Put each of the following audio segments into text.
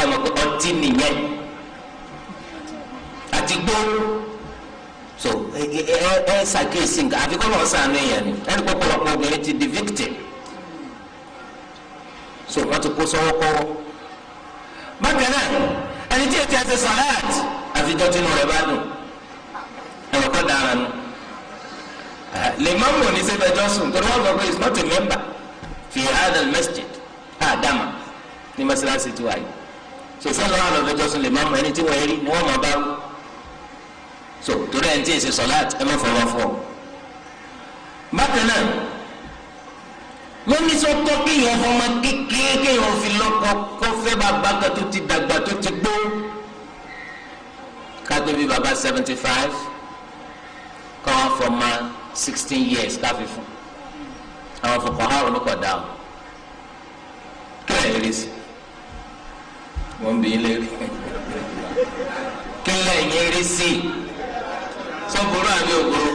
ọmọ pé ọtí nìyẹn àti gbó so ẹ ṣàkíyèsí nǹkan àfikún náà sànú èèyàn ni ẹni pọ̀pọ̀lọpọ̀ obìnrin ti di victim so wọ́n ti kó sọ́wọ́ kọ́wọ́ bákan náà ẹni tí ètò ẹsẹ̀ sọ̀láàtì àfijọ́ tí inú rẹ̀ bá dùn ẹ̀rọ kọ́ dára nù lè má mú ní sẹ́fẹ̀ jọ́sùn torí wọ́n gbọ́ pé it's not a member fi hadal masjid àdàmà ní mọ́sálásí tí wáyé sọ̀sẹ́ lọ́wọ́ àlọ́ fẹ́ jọ́sùn lè má mú ẹni tí wọ́n rí ni wọ́n máa bá rú so torí ẹni tí èsì sọ̀láàtì ẹ má fọwọ́ fọ́ bákan náà wọ́n ní sọ́tọ́ kéèyàn fọmọ kékeré kéèyàn fi lọ́kọ kó fẹ́ bàbá kan tó ti dàgbà tó ti gbó kájọ bí bàbá 75 kọ́ wọn fọmọ 16 years káfí fún àwọn fọkàn àrùn nípa dáhùn kí lẹ́yìn rí sí wọ́n bí ilé rí kí lẹ́yìn rí sí sọ́gbóró àbí ògbóró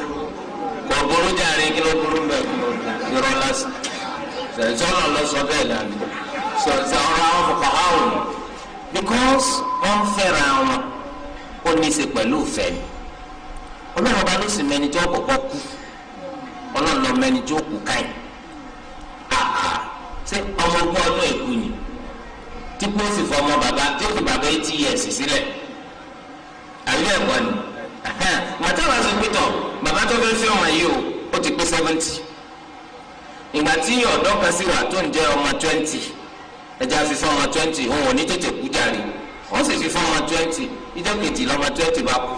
kò gbóró járe kí ló gbóró mbẹ́ yọrọ lásán sọ̀rọ̀ lọ sọ bẹ́ẹ̀ dànù sọ̀rọ̀ àwọn fọkàn àrùn because wọ́n fẹ́ràn wọn ó ní í ṣe pẹ̀lú ìfẹ́ ni ọlọ́run ọba ló sì mẹni tí ó kọ́kọ́ kú ọlọ́run lọ mẹni tí ó kú káyìn ṣé ọmọ ogún ọdún èkú ni tí kò sì fọ ọmọ bàbá tí ó fi bàbá 80 years sílẹ̀ àbí ẹ̀kọ́ ni màtáwá sọ pé tọ̀ bàbá tó fẹ́ fẹ́ ọmọ yìí ó ti pé 70 ìgbà tí ọ̀dọ́ kan sì wà tó ń jẹ́ ọmọ 20 ẹja fi fún ọmọ 20 òun ò ní tètè kú jàre wọ́n sì fi fún ọmọ 20 ìjọ kejì lọ́mọ 20 bá kú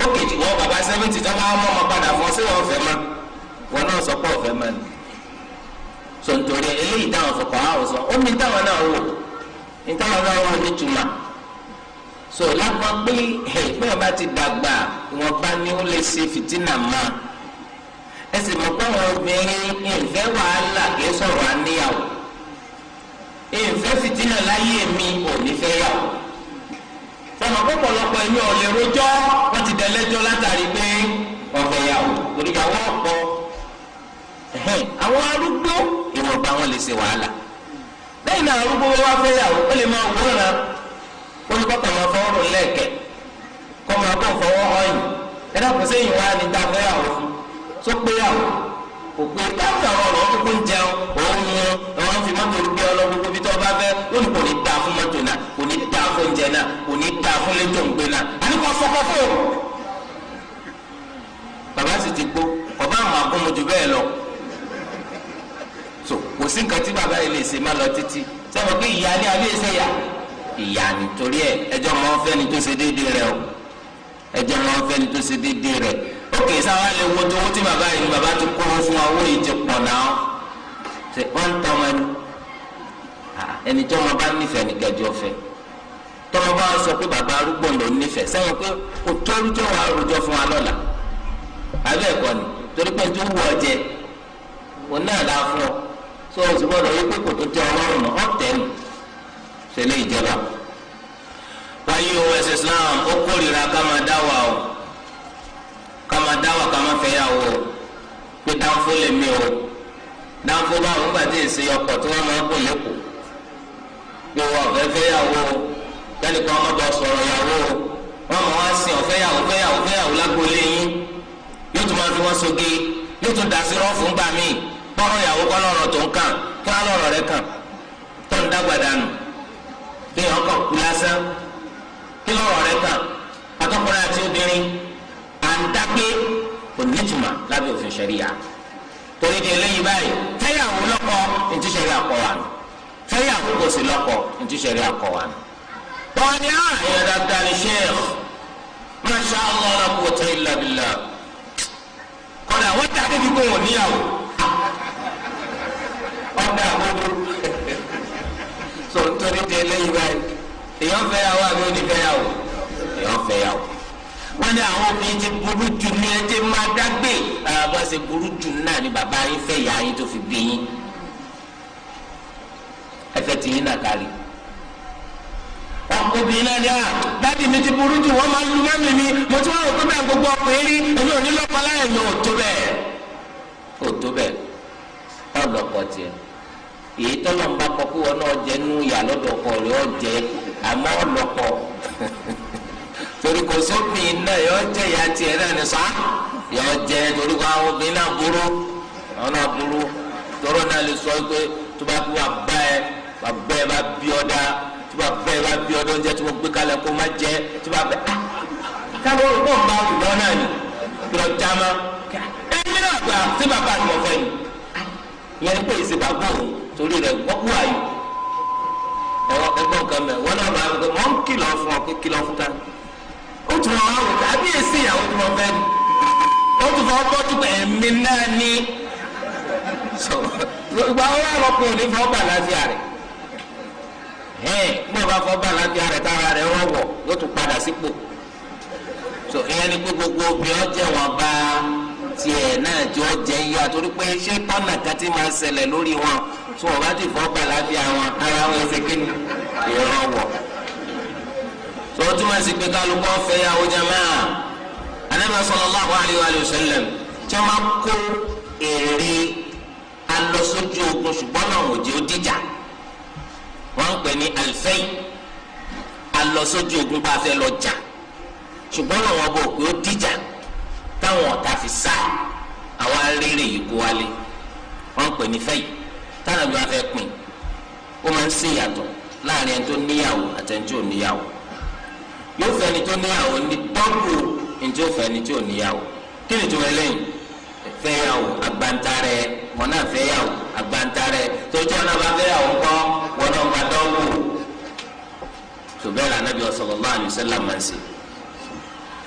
ó kejì wọ́n bàbá 70 tó bá wọ́n mọ́ padà fún ọ sí wọn fẹ́ mọ́ wọn náà sọ pé ọ̀fẹ́ mọ́ ni so nítorí eléyìí táwọn fọkàn áwọ̀ sọ ó ní táwọn náà wò ní táwọn náà wò nítumọ̀ so lápá pé pé ọba ti dàgbà ìwọ̀nba ni ó lè ṣe fìtínà mọ́ ẹ sì mọ̀ pé àwọn obìnrin ìfẹ́ wàhálà kì í sọ̀rọ̀ àníyàwó ìfẹ́ fìtínà láyé mi ò ní fẹ́ yàwó fọmọ pọ̀pọ̀lọpọ̀ ẹ̀mí ọ̀lẹ́ rojọ́ wọ́n ti dẹ́lẹ́jọ́ látàrí pé wọ́n fẹ́ yàwó torí ìyàwó ọ̀pọ̀ àwọn arúgbó ìwọ̀nba wọn lè ṣe wàhálà lẹ́yìn náà arúgbó wọn wá fẹ́ yàwó ó lè máa wúran olùkọ́kọ̀ máa fọwọ́ lẹ́ẹ̀kẹ́ kọ́ máa bọ̀ fọwọ́ ọ̀yìn ẹ̀dá kò sẹ́yìn wá ní ta fẹ́ yàwó fún tó pé yàwó kò pé káfíà ọ̀rọ̀ tó kó ń jẹun òun mú àwọn fi mọ́tò gbé ọlọ́gbogbo bí tó bá fẹ́ ó ní kò ní dáa fún mọ́tò náà kò ní dáa fún oúnjẹ náà kò ní dáa fún lẹ́jọ́ ńgbé náà àníkọ́ fọ́kọ́ fún o. bàbá sì ti gbó ọba àwọn akómo jù bẹ́ẹ̀ lọ so kò sí nǹkan tí bàbá yìí lè ṣe má lọ títí sẹ́wọ̀n pé ìyá ni àbí ẹsẹ̀ yà ìyá ni torí ẹ̀ ẹjọ́ máa ń fẹ́ ni tó ṣe déédéé rẹ o ẹjọ́ máa ń fẹ́ ni tó ṣe déédéé rẹ ókè sáwọn lè wo tó owó tí bàbá yìí bàbá ti kó fún wa owó yìí ti pọ̀ náà ṣe wọ́n ń tọ́ ọmọ ẹni tí ọmọ bá nífẹ̀ẹ́ ní kẹjọ fẹ́ tọ́mọ bá sọ pé bàbá arúgbó ló nífẹ̀ẹ́ sẹ́wọ̀n pé kò tó rújọ́ wa rújọ́ fún wa lọ́la àbẹ́ ẹ̀kọ́ ni torí pé tó wù ọ jẹ òun náà la fún ọ so o sì gbọ́dọ̀ yí pé kò tó tẹ ọlọ́run mọ́ ọ̀tẹ̀ nù ṣe lè jẹba wáyé o ẹ̀sìn Islam ó kórìíra ká máa dá wa o ká máa dá wa ká máa fẹ́ yà o pé dáńfó lè mi o dáńfó bá wọn gbàdé ìṣe ọkọ̀ tí wọ́n máa ń kó lẹ́kọ̀ọ́ pé wọ́n ọ̀fẹ́ fẹ́ yà o kẹ́nìkan ọmọ bọ̀ sọ̀rọ̀ yà o wọ́n mọ̀ wá sí ọ̀fẹ́ yà o fẹ́ yà o fẹ́ yà o lágbólé yín yóò tún máa fi wọ́n soge yóò tún dà sí rọ́ọ̀fù ńgbà míì kọ́rọ̀ ìyàwó kọ́ lọ́rọ̀ tó ń kàn kí wọ́n lọ́rọ̀ rẹ̀ kàn tó ń dàgbà dànù bí wọ́n kàn kú lásán kí lọ́rọ̀ rẹ̀ kàn àtọkùnrin àti obìnrin à ń dágbé kò nítumọ̀ lábẹ́ òfin ṣẹ̀ríyà torí di eléyìí báyìí fẹ́yàwó lọ́kọ ní ti ṣẹ̀ríyà kọ́ wa nù fẹ́yàwó kò sí lọ́kọ ní ti ṣẹ̀ríyà kọ́ wa nù. wọ́n ní àyè dáadáa ní sheikh masha Allah la quwwata illa billah kọ́dà wọ́n ta débi kó wọ́n níyàwó ọ̀dà àbúrò so nítorí di eléyìí báyìí èèyàn fẹ́yàwó àbí onífẹ́yàwó èèyàn fẹ́yàwó wọ́n ní àwọn obìnrin ti burú jù ní ẹjẹ́ máa dágbé àbá ṣe burú jù náà ni bàbá yín fẹ́ ìyá yín tó fi bí yín ẹfẹ́ tì yín náà kárí obìnrin náà ní à dáàdi mi ti burú jù wọ́n máa lu mẹ́mí mi mo ti wá rò pé bẹ́ẹ̀ gbogbo ọkùnrin rí èmi ò ní lọ́kọ láyé mi ò tó bẹ́ẹ̀ ọ̀dọ̀kọ tiẹ̀ èyí tọ́lọ̀ ń bá kọ́ kó wọn náà jẹ́ nú ìyá lọ́dọ̀ ọkọ rẹ̀ ọ́ jẹ́ àmọ́ ọ̀lọ́kọ̀ torí kò sóbìn náà yọ jẹ́ ìyá tiẹ̀ náà ní sá yọ jẹ́ torí kò àwọn obìnrin náà burú àwọn náà burú tọrọ náà lè sọ pé tó bá kú bàbá ẹ bá bí ọ̀dà tó bá bá ẹ bá bí ọ̀dà oúnjẹ tí mo gbé kalẹ̀ kó má jẹ tó bá bẹ káwọn olùkọ́ ń bá wùdọ́ náà ni kí lọ já ma ẹni náà gbà sí bàbá àti ọ̀fẹ́ ni ìyẹn ní pé ìsìn bàbá òun torí rẹ̀ gbọ́kú àyè ẹgbọ́n kan mẹ́ wọ́n náà máa ń gbé wọ́n ń kìlọ̀ fún ọ pé kìlọ̀ fún ta ó tún wọn wò ká bí èsì ìyàwó tí wọ́n fẹ́ ni ó tún fọ́ tọ́jú pé ẹ̀mí náà ní ìgbà wọn wà lọ́kùn òní fọ́ bà láfíà rẹ̀ ní ìbá fọ́ bà láfíà rẹ̀ tára rẹ̀ rọ̀wọ̀ yóò tún padà sípò ìyẹn ni pé gbogbo obìnrin ọjẹ́ wọn bá tiẹ̀ náà tí ó jẹ́ yíyá torí pé ṣé tọ́nà kan ti máa ṣẹlẹ̀ lórí wọn tí wọn bá ti fọ́ bà láfíà wọn ara wọn ẹsẹ̀ kíni ìrọ̀wọ̀ tó túmọ̀ sí pé kálukọ́ fẹ́ yàwó jamaa Ànábì sallallahu alaihi wa sallam tí wọ́n máa kó èrè alọ́sójú ogun ṣùgbọ́n náà wò jẹ́ ó dìjà wọ́n ń pè ní alfẹ́ alọ́sójú ogun bá fẹ́ lọ jà ṣùgbọ́n náà wọ́n bọ̀ pé ó dìjà táwọn ọ̀tá fi sá àwọn arére yìí kó wálé wọ́n ń pè ní fẹ́yì táwọn bí wọ́n fẹ́ pín ó máa ń ṣe ìyàtọ̀ láàrin ẹni tó níyàwó àti ẹni tí ò níyàwó yóò fẹ́ ẹni tó níyàwó ní dọ́gbù ẹni tí ó fẹ́ ẹni tí ò níyàwó kí ni tó wẹ́ lẹ́yìn fẹ́yàwó agbantarẹ wọn náà fẹ́yàwó agbantarẹ tójú ọ̀nà bá fẹ́yàwó ńkọ́ wọn náà gba dọ́gbù tó bẹ́ẹ̀ la Ànábì sallallahu alaihi wasallam máa ń ṣe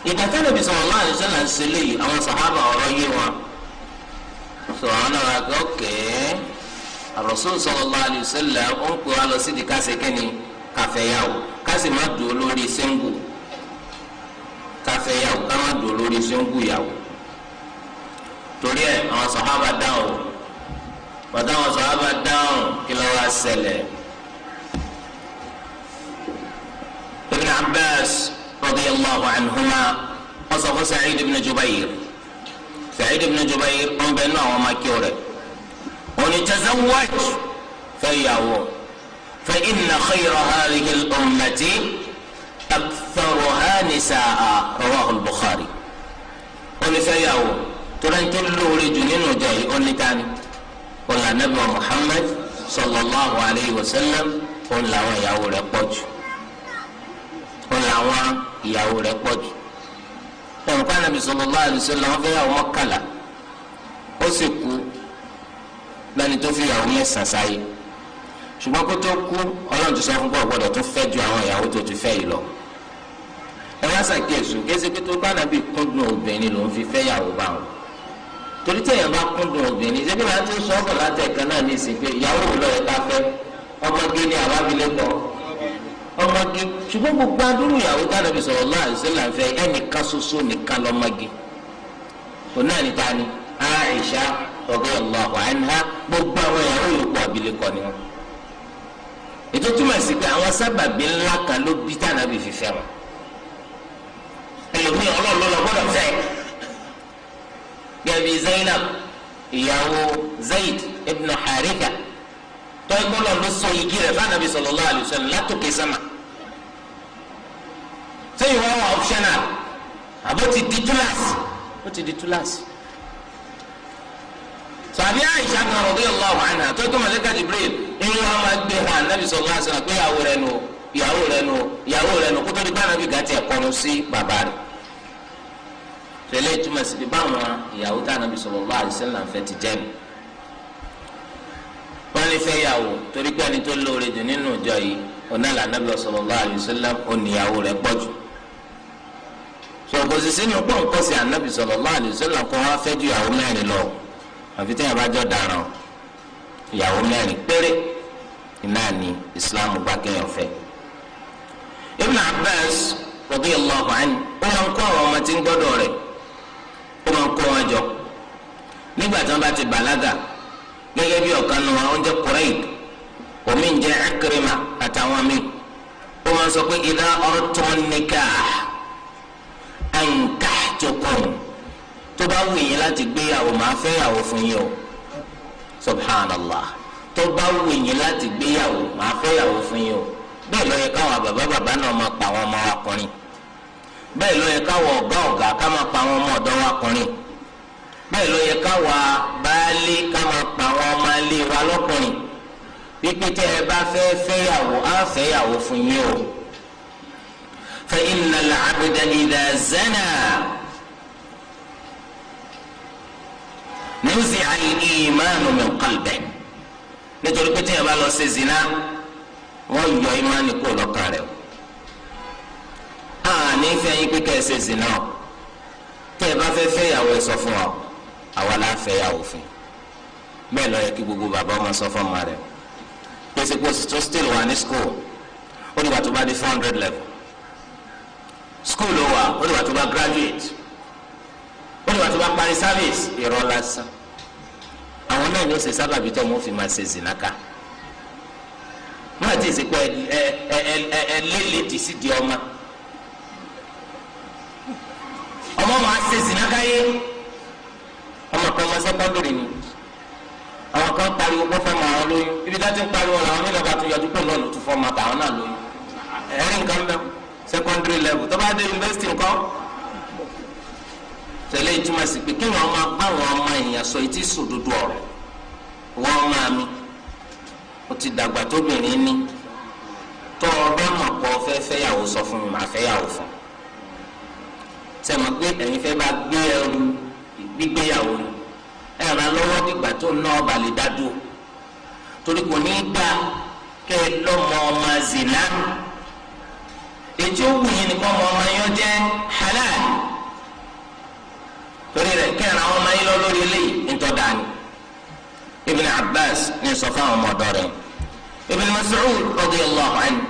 ìgbà tí Ànábì sallallahu alaihi wasallam ń ṣe léyìí àwọn sàhábà ọ̀rọ̀ yé wọn sọ àwọn náà wà kẹ́ Rasul sallallahu alaihi wasallam ó ń pè wá lọ sí di kásẹ̀ kẹ́ni káfẹ́yàwó kásì má dùn lórí sẹ́ńgù káfẹ́yàwó ká má dùn lórí sẹ́ńgù yàwó torí ẹ àwọn sàhábà dáhùn bàtà àwọn sàhábà dáhùn kí ló wá ṣẹlẹ̀ Ibn Abbas radiyallahu anhuma wọ́n sọ fún Sa'id ibn Jubayr wọ́n bẹ nínú àwọn ọmọ akíw rẹ̀ wọ́n ní tazawwaj fẹ́yàwó fa inna khayra hadhihi al-ummati aktharuha nisaa rawahu al-Bukhari wọ́n ní fẹ́yàwó tora ń tó lóore jù nínú ọjà yìí ó ní tani òun là nàbẹ Muhammad sallallahu alayhi wa sallam òun làwọn ìyàwó rẹ̀ pọ̀ jù òun làwọn ìyàwó rẹ̀ pọ̀ jù òun kọ́ nàbẹ sallallahu alayhi wa sallam wọ́n fẹ́ yàwó mọ́kànlá ó sì kú lẹ́ni tó fi ìyàwó mẹ́sàn-án sáyé ṣùgbọ́n kó tó kú Ọlọ́run tó sọ fún pọ̀ gbọ́dọ̀ tó fẹ́ ju àwọn ìyàwó tó ti fẹ́ yìí lọ ẹ wá ṣàkíyèsí kéésì pé tó bá nàbí kúndùn obìnrin lòún fi fẹ́ yàwó bá wọn torí téèyàn bá kúndùn obìnrin ṣé bí wọ́n ti sọ ọ́bọ̀ láti ẹ̀ka náà ní ìsìn pé ìyàwó lọ ẹ̀ka fẹ́ ọmọge ní àbábílẹ̀kọ ọmọge ṣùgbọ́n gbogbo adúrú ìyàwó tánàbí sallallahu alaihi wasallam fẹ́ ẹnìkan ṣoṣo nìkan lọ́mọge kò náà níta ni Aisha radiyallahu anha gbogbo àwọn ìyàwó yòókù àbílẹ̀kọ ni wọn ètò túmọ̀ sí pé àwọn sábàbí ńlá kan ló bí tánàbí fi fẹ́ wọn ẹlòmíì ọlọ́ọ̀lọ́lọ́ gbọ́dọ̀ fẹ́ gẹ́bí Zainab ìyàwó Zayd ibn Haritha tó ẹgbọ́n lọ sọ igi rẹ̀ fánàbí sallallahu alaihi wasallam látòkè sánmà sẹ́yìn wọn wà optional àbó ti di túláàsì ó ti di túláàsì sàbí Àìṣà kan radiyallahu anha tó ẹgbọ́n mọ̀lẹ́kà Jibril ìyẹn wọn máa gbé hàn nàbí sallallahu alaihi wasallam pé ìyàwó rẹ̀ nù kótó di bá nàbí gàtí ẹ̀kọ́nu sí bàbá rẹ̀ tẹlẹ túmọ̀ sí bí báwọn ìyàwó tá Ànábì sallallahu alaihi wasallam fẹ́ ti jẹ́ mi. wọ́n lè fẹ́ yàwó torí pé ẹni tó lóore jù nínú ìjọ yìí ọ̀nà Ànábì sallallahu alaihi wasallam oníyàwó rẹ̀ pọ̀ jù. sọ̀kò sì sínú pọ̀npọ̀sì Ànábì sallallahu alaihi wasallam kó wọ́n fẹ́ ju ìyàwó mẹ́rin lọ àfi tẹ́yìn bá jọ dáràn ìyàwó mẹ́rin péré iná ní Islam bá kéèyàn fẹ́. Ibn Abbas radiyallahu anhu ó máa ń kó àwọn ọmọ tí ń gbọ́dọ̀ rẹ̀ ó máa ń kó wọn jọ nígbà tí wọn bá ti bàlágà gẹ́gẹ́ bí ọ̀kan nu wọn jẹ́ Qurayd omi ń jẹ́ Ikrima àtàwọn míì ó máa ń sọ pé idha aradtum nikah ankahtukum tó bá wù yín láti gbéyàwó máa fẹ́ yàwó fún yín o subhanallah tó bá wù yín láti gbéyàwó màá fẹ́yàwó fún yín o bẹ́ẹ̀ ló yẹ káwọn bàbá náà máa pa àwọn ọmọ wa kùnrin bẹ́ẹ̀ ló yẹ káwọn ọ̀gá ká máa pa àwọn ọmọ ọ̀dọ́ wa kùnrin bẹ́ẹ̀ ló yẹ káwọn baálé ká máa pa àwọn ọmọ ilé wa lọ́kùnrin pípẹ́ tẹ́ ẹ bá fẹ́ fẹ́yàwó á fẹ́yàwó fún yín o fa innal abda idha zana nuzi'a al-imanu min qalbihi nítorí pé tí ẹ bá lọ ṣe zina wọ́n yọ ìmánì kó lọ́kàn rẹ̀ o ní fẹ́ yín pé kẹ́ ẹ ṣe zina o tẹ́ ẹ bá fẹ́ fẹ́yàwó ẹ sọ fún wa àwa la fẹ́yàwó fún bẹ́ẹ̀ lọ yẹ kí gbogbo bàbá ọmọ sọ fún ọmọ rẹ̀ pèsè tó still wà ní school ó dìgbà tó bá di 400 level school ló wà ó dìgbà tó bá graduate ó dìgbà tó bá parí service irọ́ lásán àwọn náà ní ó ṣe sábàbí tó wọ́n fi máa ṣe zina ká wọ́n àti ìsìnkú ẹ lélẹ̀ tì sí di ọmọ máa ṣe zina káyé ọmọ kan máa sẹ́kọ́ndìrì ni àwọn kan pariwo kó fẹ́ máa wọn lóyún ibi tá ti ń pariwo làwọn nílò bá tún yọjú pé náà ló tún fọ́ máa tàwọn náà lóyún ẹ̀rí nǹkan bẹ́ẹ̀ secondary level tó bá dé university nǹkan tẹ̀lé ìtumọ̀ sí pé kí wọ́n máa bá àwọn ọmọ èèyàn sọ etí sòdodo ọ̀rọ̀ wọ́n máa mi ó ti dàgbà tóbìnrin ní tó ọbẹ̀ mọ̀ pọ̀ fẹ́ fẹ́yàwó sọ fún mi màá fẹ́yàwó fún sẹ́mi pé ẹ̀yin fẹ́ bá gbé ẹrù gbígbéyàwó ni ẹ̀rọ alọ́wọ́ dìgbà tó ná ọba lè dá dúró torí kò ní í dá kẹ́ ẹ lọ́mọ ọmọ zina ètí ó wù yín nìkan ọmọ ọmọ yẹn jẹ́ halal torí rẹ̀ kẹ́rin àwọn ọmọ yín lọ lórí eléyìí ńtọ́da ni Ibn Abbas ní sọ fún àwọn ọmọ ọ̀dọ́ rẹ̀ Ibn Mas'ud radiyallahu anhu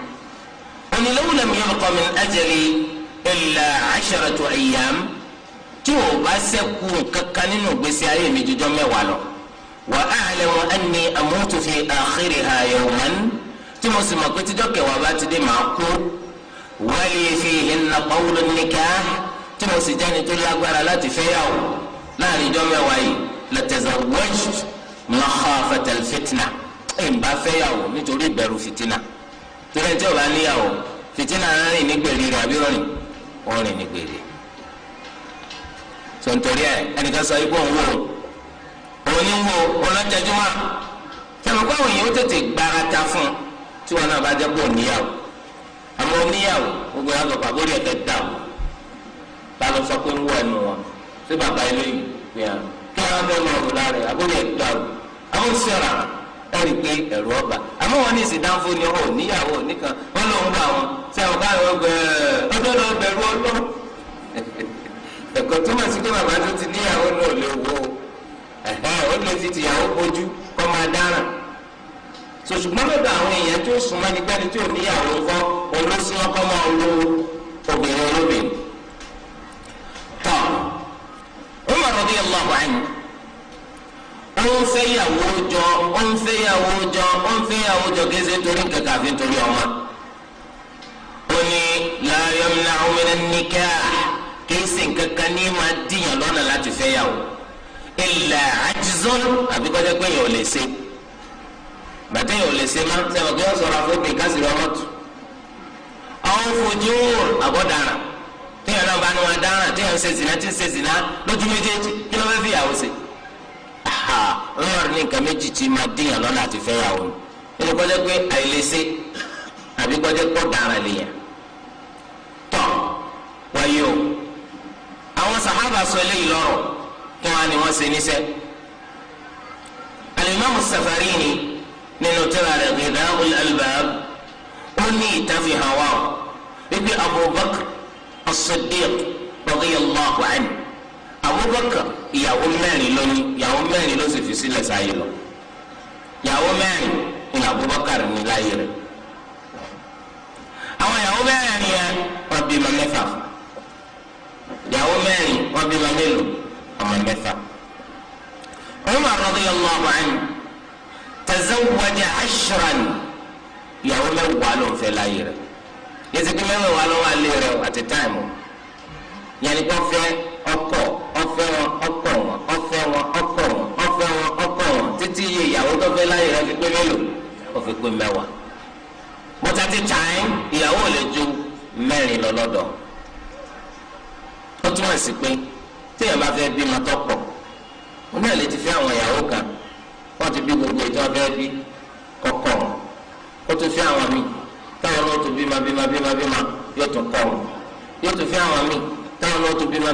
oní law lam yabqa min ajali illa 'asharatu ayyam tí o bá ṣẹ́kù kankan nínú ìgbésí ayé mi jọjọ́ mẹ́wàá lọ wa a'lamu anni amutu fi akhiriha yawman tí mo sì mọ̀ pé tíjọ́ kẹwàá bá ti dé màá kú wa li fihinna qawlun nikah tí mo sì jẹ́ni tó lágbára láti fẹ́yàwó láàrin ìjọ́ mẹ́wàá yìí latazawwajtu makhafata al-fitna ẹ̀ ń bá fẹ́yàwó nítorí ìbẹ̀rù fìtínà torí ẹjọ́ bá níyàwó fìtínà rìn ní gbèrè rẹ̀ àbí rìn ní gbèrè tontori ẹ ẹnìkan sọ ikú òun wò òun ní wò ọlọ́jọ́júmọ́ sẹ́wọ̀n kó àwọn èèyàn ó tètè gbárata fún tí wọn náà bá jẹ́ pé òníyàwó àmọ́ òníyàwó gbogbo yàtọ̀ sọ pàbórí ẹ̀fẹ́ dà o bá lọ sọ pé ń wọ ẹnu wọn sí bàbá eléyìí pé à kí wọn fẹ́ lọ ọ̀rọ̀ lára ẹ̀ àbórí ẹ̀ dà o àwọn sọ̀rọ̀ ẹ̀ rí i pé ẹ̀rù ọba àmọ́ wọn ní ìsìndánfó ni ọ̀ níyàwó nìkan wọn lòún bá wọn sẹ́wọ̀n káwọn ọgbẹ́ ẹ̀kọ́ tó máa ti pé bàbá tó ti níyàwó náà lè wo ó lè fi tìyàwó bójú kọ́ máa dáràn ṣùgbọ́n lọ́dọ̀ àwọn èèyàn tó súnmọ́ nígbà tí ò níyàwó ńkọ́ olóṣùn ọkọ́ máa lo obìnrin olóbìnrin. tọ́ Umar radiyallahu anhu ó ń fẹ́yàwó jọ gẹ́sẹ̀ torí nǹkan kàfin torí ọmọ ó ní la yamna'u min an-nikah kìí nǹkankan ní máa dìyàn lọ́nà láti fẹ́yàwó illa ajzun àbí kọjá pé èèyàn ò lè ṣe bàtẹ́ èèyàn ò lè ṣe máa ń sẹ́wọ̀n kí wọ́n sọ̀rọ̀ àfọ́bìn káṣí rẹ̀ ọmọtù àwọn fujur àbọ̀dàràn téèyàn náà bá ní wọn dáràn téèyàn ń ṣe zìnà tí ń ṣe zìnà lójú méjèèjì kí ló fẹ́ fìyàwó ṣe Umar ní nǹkan méjì tí máa dìyàn lọ́nà àti fẹ́yàwó nínú kọjá pé àìlèṣe àbí kọjá pé ọ̀daràn lèèyàn tọ́ wáyé o àwọn sàhábà sọ eléyìí lọ́rọ̀ kí wọ́n á ní wọ́n ṣe níṣẹ́. alimami Safarini nínú tírà rẹ̀ Ghidha'ul Albab ó ní ìtàfihàn wa o wípé Abubakar as-Siddiq radiyallahu anhu Abubakar ìyàwó mẹ́rin ló sì fi sílẹ̀ sáyé lọ ìyàwó mẹ́rin ní Abubakar ní láyé rẹ̀ àwọn ìyàwó mẹ́rin yẹn wọ́n bímọ mẹ́fà fún ìyàwó mẹ́rin wọ́n bímọ mélòó ọmọ mẹ́fà. Umar radiyallahu anhu tazawwaja 10 ìyàwó mẹ́wàá ló ń fẹ́ láyé rẹ̀ yẹtí mẹ́wàá ló wà lé rẹ̀ àti táìmù yẹnni kó fẹ́ ọkọ wọn títí iye ìyàwó tó tó fẹ́ láyé rẹ̀ fi pé mélòó ó fi pé mẹ́wàá but at a time ìyàwó lè ju mẹ́rin lọ lọ́dọ̀ ó túmọ̀ sí pé téèyàn bá fẹ́ bímọ tó pọ̀ wọn náà lè ti fi àwọn ìyàwó kan wọ́n ti bí gbogbo ètò ọ̀fẹ́ bí kọ̀kọ̀ wọn ó tún fi àwọn míì táwọn náà tún bímọ yóò tún kọ́ wọn yóò tún fi àwọn míì táwọn náà tún bímọ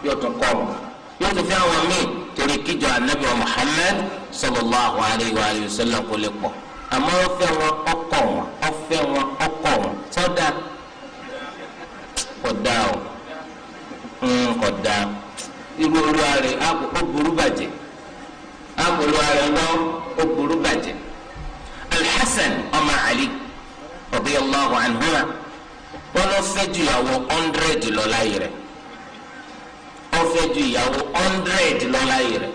yóò tún kọ́ wọn yóò tún fi àwọn míì torí kíjọ anabi wa Muhammad sallallahu alayhi wa sallam kò lè pọ̀ àmọ́ ó fẹ́ wọn ọkọ̀ wọn ó fẹ́ wọn ọkọ̀ wọn sọ́dà kódà o kódà irú olúwa rẹ̀ ó burú bàjẹ́ olúwa rẹ̀ lọ ó burú bàjẹ́ Al-Hasan ọmọ Ali radiyallahu anhuma wọn lọ fẹ́ ju ìyàwó 100 lọ láyé rẹ̀ ó fẹ́ ju ìyàwó 100 lọ láyé rẹ̀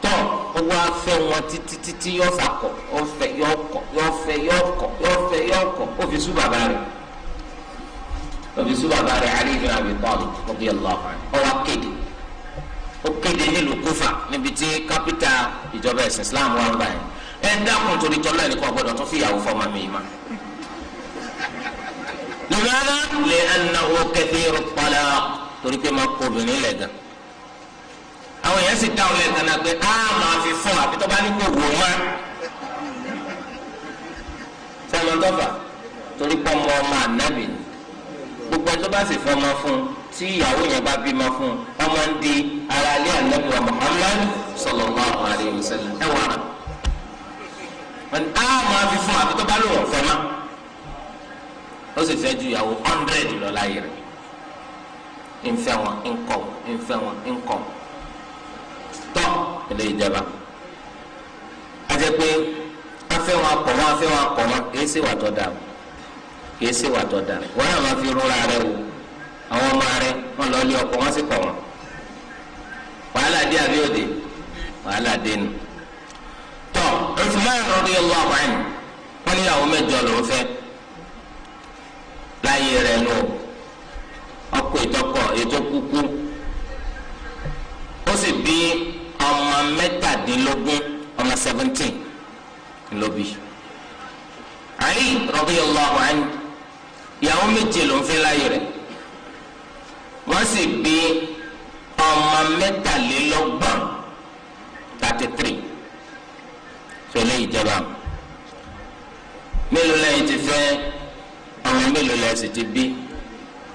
tọ́ ó wá fẹ́ wọn títí yọ fàkọ̀ ó fẹ́ yọ kọ̀ yọ fẹ́ yọ kọ̀ yọ fẹ́ yọ kọ̀ ó fi sú bàbá rẹ̀ Ali ibn Abi Talib radiyallahu anhu ó wá kéde nílùú Kúfà níbi tí kápítà ìjọba ẹ̀sìn Islam wà ń báyìí ẹ dákun torí tọ́lá ẹnìkan gbọ́dọ̀ tó fi ìyàwó fọmọ mi ma. lùmọ́nà lè ẹnáwó kathiru talaq torí pé máa kó obìnrin lẹ̀ gan. àwọn èèyàn sì dáhùn lẹ̀ gan náà pé á máa fi fún àfi tó bá ní kó wò má. sẹ́wọ̀n tọ́fà torí pé ọmọ ànábì gbogbo ẹni tó bá sì fọmọ fún tí ìyàwó yẹn bá bímọ fún ọmọ ń di ara ilé ànábì wa Muhammad sallallahu alayhi wa sallam ẹ wà wọn á máa fi fún àbí tó bá lò wọ́n fẹ́ má ó sì fẹ́ ju ìyàwó 100 lọ láyé rẹ̀ ńfẹ́ wọn ńkọ̀ tọ́ ilé ìjọba àti pé afẹ́ wọn akọ̀ wọn kìí ṣe wà tó dáa wọn náà máa fi rúra rẹ wò àwọn ọmọ rẹ wọn lọ lé ọkọ wọn sì kọ̀ wọn wàhálà dé àbí òde wàhálà dé nu. Uthman radiyallahu anhu wọn níyàwó 8 ló ń fẹ́ láyé rẹ̀ nù ọkọ ètò kúkú ó sì bí ọmọ 17 ọmọ 17 ló bí. Ali radiyallahu anhu ìyàwó 7 ló ń fẹ́ láyé rẹ̀ wọ́n sì bí ọmọ 23 33 fẹlẹ ìjọba mélòó lẹ́yìn ti fẹ́ ọmọ mélòó lẹ́yìn sì ti bí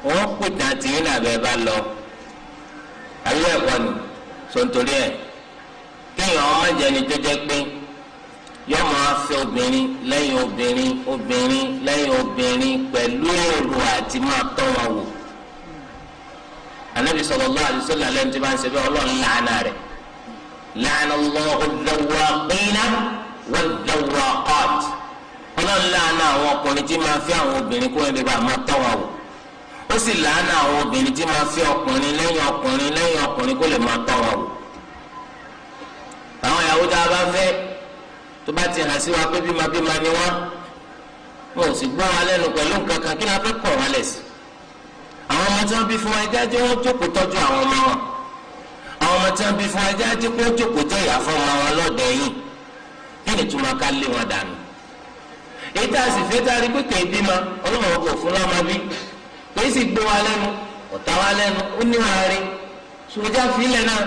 wọ́n pètè àti yín nàbẹ bá lọ ayé ẹ̀kọ́ ni sọ̀ntorí ẹ̀ kéèyàn ọmọ jẹni tó jẹ́ pé yọ máa fẹ́ obìnrin lẹ́yìn obìnrin pẹ̀lú èrò àti máa tọ́ wọn wò Ànábì sallallahu alaihi wasallam lẹ́yìn tí bá ń ṣe bẹ́ẹ̀ Ọlọ́run láàánà rẹ̀ la'ana Allahu adh-dhawwaqina wad-dhawwaqat Ọlọ́run láàánà àwọn ọkùnrin tí máa fẹ́ àwọn obìnrin kó ẹni bá máa tọ́ wọn wò ó sì láàánà àwọn obìnrin tí máa fẹ́ ọkùnrin lẹ́yìn ọkùnrin kó lè máa tọ́ wọn wò. àwọn ìyàwó tá a bá fẹ́ tó bá ti hàn sí wa pé bímọ ni wọ́n ò sì gbọ́ wọn lẹ́nu pẹ̀lú nǹkan kan kí ni a fẹ́ kọ̀ wọ́n lẹ̀ sí. àwọn ọmọ tí wọ́n bí fún wa ẹjẹ́ jẹ́ wọ́n jókòó tọ́jú àwọn ọmọ wọn àwọn ọmọ tí wọ́n bí fún wa ẹjẹ́ jẹ́ kó jókòó jẹ́ ìyá fún ọmọ wọn lọ́dọ̀ yìí kí ni túmọ̀ ká lé wọn dànù. èyí tá a sì fẹ́ tá a rí pé kèé bímọ ọlọ́run kò fún lọ́mọ bí kèé sì gbé wa lẹ́nu ọ̀tá wa lẹ́nu ó ní wọn rí sùgbọ́n fílẹ̀ náà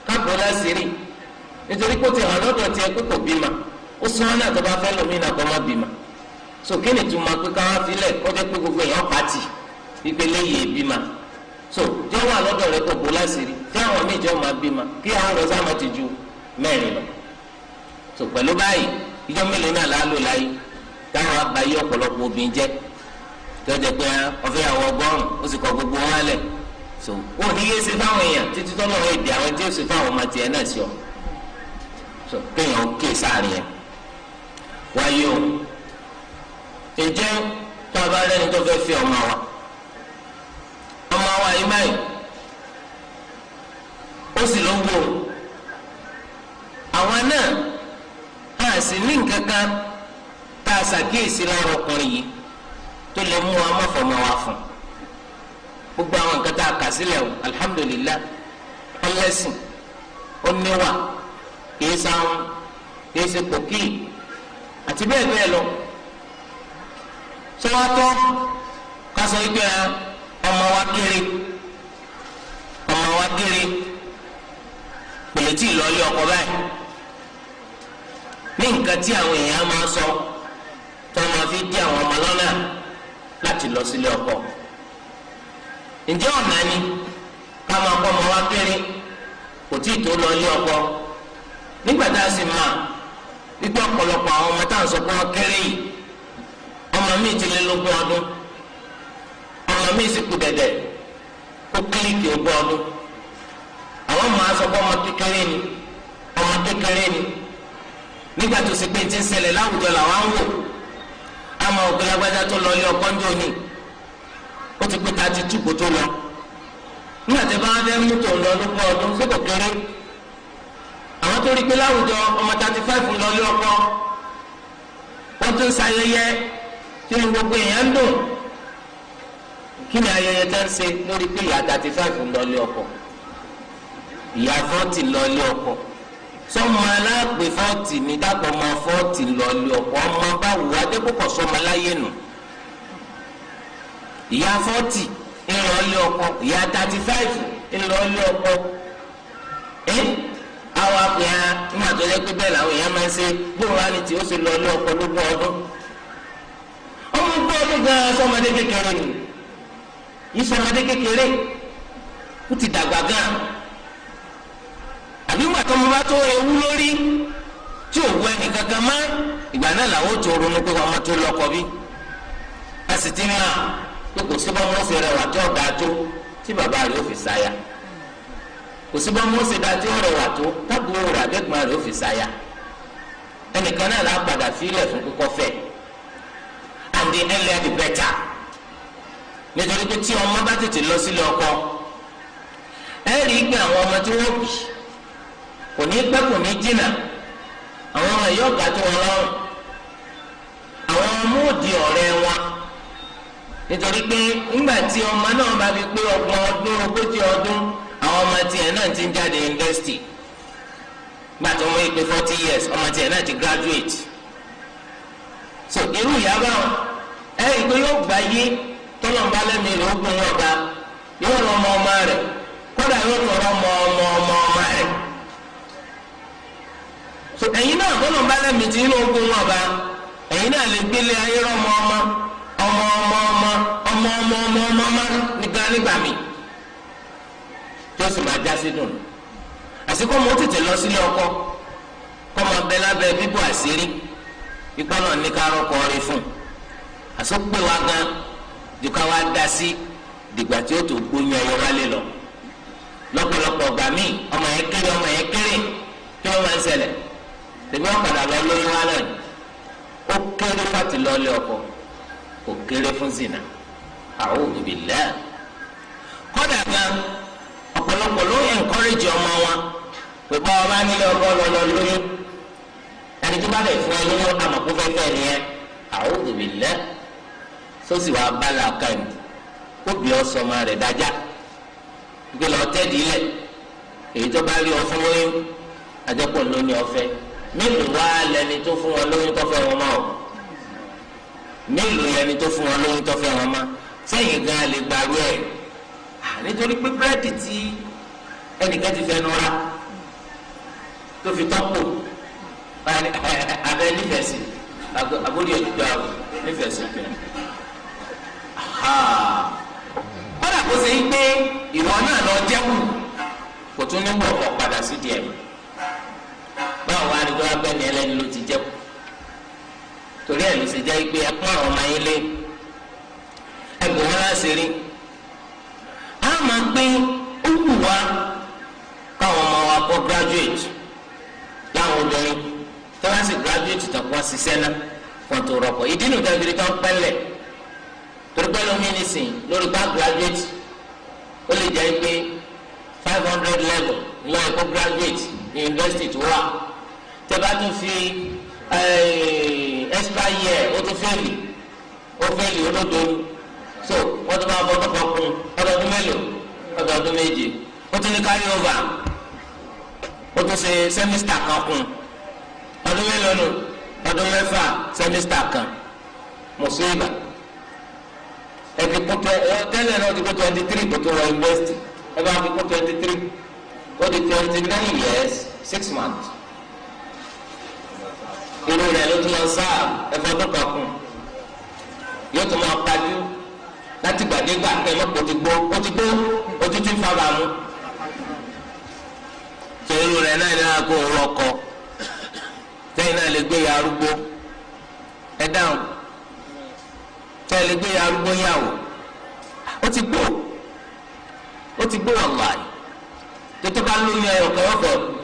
káàbọ̀ láṣìírí nítorí pé ó ti hàn lọ́dọ̀ tiẹ̀ pé kò bímọ ó sún wọn náà tó bá fẹ́ lómi náà kọ́ má bímọ so kí ni túmọ̀ pé káwá fílẹ̀ kọjá pé gbogbo èèyàn pàtì ìpele yìí bímọ so jẹ́ wà lọ́dọ̀ rẹ kò bó láṣìírí tí àwọn míì jọ máa bímọ kí àwọn rẹ̀ sáà má ti ju 4 lọ so pẹ̀lú báyìí ìjọ mélòó náà láálò láyé táwọn abayé ọ̀pọ̀lọpọ̀ obìnrin jẹ́ tó jẹ́ pé ọ̀fẹ́ àwọn ọgọ́rùn ó sì kọ gbogbo wọn lẹ̀ so ó ní yé ṣe fáwọn èèyàn títí tọ́lọ́ wọn èdè àwọn tí ó ṣe fáwọn ọmọ tiẹ̀ náà sí ọ so kéèyàn ó ké sáàrin yẹn wáyé o ǹjẹ́ tó a bá rẹ́ni tó fẹ́ fi ọmọ wa yìí báyìí ó sì ló ń wò àwọn náà a sì ní nǹkan kan tá a ṣàkíyèsí lára ọkùnrin yìí tó lè mú wa mọ́fọ̀mọ́ wa fún gbogbo àwọn nǹkan tá a kà sílẹ̀ o alhamdulillah ọlẹ́sìn ó níwà kìí sáwọn kìí ṣe pòkì àti bẹ́ẹ̀ bẹ́ẹ̀ lọ. sọ́wọ́tọ́ ká sọ wípé ọmọ wa kéré pèlè tí ìlọlé ọkọ báyìí ní nǹkan tí àwọn èèyàn máa sọ tó máa fi dí àwọn ọmọ lọ́nà láti lọ sílé ọkọ. ǹjẹ́ ọ̀nà ni ká máa kọ́ ọmọ wa kéré kò tí ì tó lọ ilé ọkọ nígbà tá a sì máa wípé ọ̀pọ̀lọpọ̀ àwọn ọmọ táwọn sọ pé wọ́n kéré yìí ọmọ mi ti lé lógún ọdún ọmọ mi sì kú dẹ̀dẹ̀ kó kílíkì ogún ọdún àwọn máa sọ pé ọmọ kékeré ni nígbà tó ṣe pé ti ń ṣẹlẹ̀ láwùjọ làwọn ń wò àmọ́ ògbélágbájá tó lọ ilé ọkọ ń jò ní ó ti pé 32 kó tó lọ nígbà tí bá wọn fẹ́ mú tó ń lọ lógún ọdún sí kò kéré àwọn tó rí pé láwùjọ ọmọ 35 ń lọ ilé ọkọ wọ́n tún ṣayẹyẹ tí ní gbogbo èèyàn ń dùn kí ni ayẹyẹ tẹ́ ń ṣe lórí pé ìyá 35 ń lọ ilé ọkọ ìyá 40 lọ ilé ọkọ sọmọ aláàpẹ 40 ní dàpọ̀ ọmọ 40 lọ ilé ọkọ ọmọ báwo adébùkọ̀ sọmọ aláyé nù ìyá 40 ń lọ ilé ọkọ ìyá 35 ń lọ ilé ọkọ àwọn àpè ya nígbà tó yẹ pé bẹ́ẹ̀ làwọn èèyàn máa ń ṣe gbóhùn wá ní tí ó ṣe lọ ilé ọkọ lógún ọdún ọmọ ogún ọdún gan-an sọmọdé kékeré ni yìí sọmọdé kékeré ó ti dàgbà gan-an àbí ńgbà tó mo bá tó ewu lórí tí ò wọ ẹnì kankan mọ́ ìgbà náà làwọn ò tó ronú pé ọmọ tó lọ́kọ bí a sì ti máa pé kò sí bọ́mọ́ sí rẹwà tó ọ̀gá tó tí bàbá rẹ̀ ó fi sáyà kò sí bọ́mọ́ sí dá tí ó rẹwà tó tábùrò rẹ̀ abẹ́gbọ̀n rẹ̀ ó fi sáyà ẹnìkan náà là á padà fílẹ̀ fún kíkọ́ fẹ́ and the earlier the better nítorí pé tí ọmọ bá tètè lọ sílé ọkọ ẹ rí i pé àwọn ọmọ tí wọ́n bì kò ní pẹ́ kò ní jìnnà àwọn ọmọ yóò ga tó wọn lọ́rùn àwọn ọmọ òdì ọ̀rẹ́ wọn nítorí pé ńgbà tí ọmọ náà bá fi pé 30 ọdún 40 ọdún àwọn ọmọ tiẹ̀ náà ti ń jáde yunifásitì gbà tó wọ́n yí pé 40 years ọmọ tiẹ̀ náà ti graduate so irú ìyá báwọn ẹ rí i pé yóò gbà yé tọ́lọ́mbà lẹ́mìí rẹ̀ ó gbọ́n wọn ọba yóò rọ ọmọ rẹ̀ kódà yóò tọrọ ọmọ rẹ̀ so ẹ̀yin náà tọ́lọ́mbà lẹ́mìí tí inú ogun wọn ọba ẹ̀yin náà lè gbélé ayé rọ ọmọ nìkan nígbà mi tí ó sì máa já sí dùn àsìkò mo tètè lọ sílé ọkọ kọ́ máa bẹ lábẹ́ bíbọ̀ àṣírí ipá náà ní ká rọ́kọ rí fún àsopé wa gan ju ká wá dá sí dìgbà tí ó tó gbóyún ẹyọ wálé lọ lọ́pọ̀lọpọ̀ ọgbà míì ọmọ yẹn kéré kí wọ́n máa ń ṣẹlẹ̀ tèmi wọn padà lọ lóyún wa náà ó kéré fàtí lọ́ọ́lé ọkọ kò kéré fún zina a'udhu billah kọ́dà gan ọ̀pọ̀lọpọ̀ ló encourage ọmọ wọn pé bá ọba nílé ọkọ lọ lóyún ẹni tó bá lè fún ẹ lóyún àmọ̀kó fẹ́fẹ́ nìyẹn a'udhu billah sósì wàá bá làákà ẹ̀ kó bí ọ sọmọ rẹ̀ dájá gbé lọ tẹ́ẹ̀dì lẹ̀ èyí tó bá rí ọ fún lóyún àjẹpọ̀ lóní ọ̀fẹ́ mélòó wá lẹni tó fún wọn lóyún tó fẹ́ wọn mọ́ ọ mélòó lẹni tó fún wọn lóyún tó fẹ́ wọn mọ́ sẹ́yìn gan lè gbàrú ẹ̀ nítorí pé búrẹ́dì tí ẹnìkan ti fẹ́ nu ra tó fi tọ́pọ̀ abẹ nífẹ̀ẹ́ sí abórí ẹ̀dùgbà nífẹ̀ẹ́ sí fẹ́ kódà kó ṣe pé ìwọ náà lọ jẹ́kù kò tún ní wọ̀ padà sí díẹ̀ báwo wá ní gbọ́dọ̀ bẹ́ẹ̀ ni ẹlẹ́ni ló ti jẹ́kù torí ẹ̀ ló ṣe jẹ́ pé ẹ pọ́n àwọn ọmọ yín lé ẹgbẹ́ wọn láṣẹ rí a máa gbé ó wù wá káwọn ọmọ wa kọ́ graduate láwọn obìnrin tí wọ́n sì graduate tán kó wọ́n ṣiṣẹ́ náà wọ́n tó rọ́pò ìdí nu dábìrì kan pẹ́lẹ̀ torí pẹ́ lómi nísìn lórí bá graduate ó lè jẹ́ pé 500 level ní ẹ̀kọ́ graduate ní university tó wà tẹ́ bá tún fi extra year ó tún fẹ́ẹ̀lì olódo so wọ́n tún máa fọdún kan kún ọdọọdún mélòó ọdọọdún méje ó tún ní carry over ó tún ṣe sẹ́mísítà kan kún ọdún mélòó nù ọdún mẹ́fà sẹ́mísítà kan mùsùlùmí ẹ ti kún tẹ́lẹ̀ náà ti kún 23 kó tó wọ yunifásitì ẹ bá fi kún 23 ó di 29 years 6 months irú rẹ̀ ló tún lọ sáà ẹ̀fọ́dún kan kún yóò tún máa kájú láti gbàdégbà kẹlẹ́ kó ti gbó ó ti tún fa bàmú tó irú rẹ̀ náà ní àgọ́ òwò ọkọ tẹ́yìn náà lè gbé ya arúgbó ẹ dáhùn tẹ́yìn lè gbé ya arúgbó yàwó ó ti gbó wàláhì tó bá lóyún ẹyọkan yóò fẹ́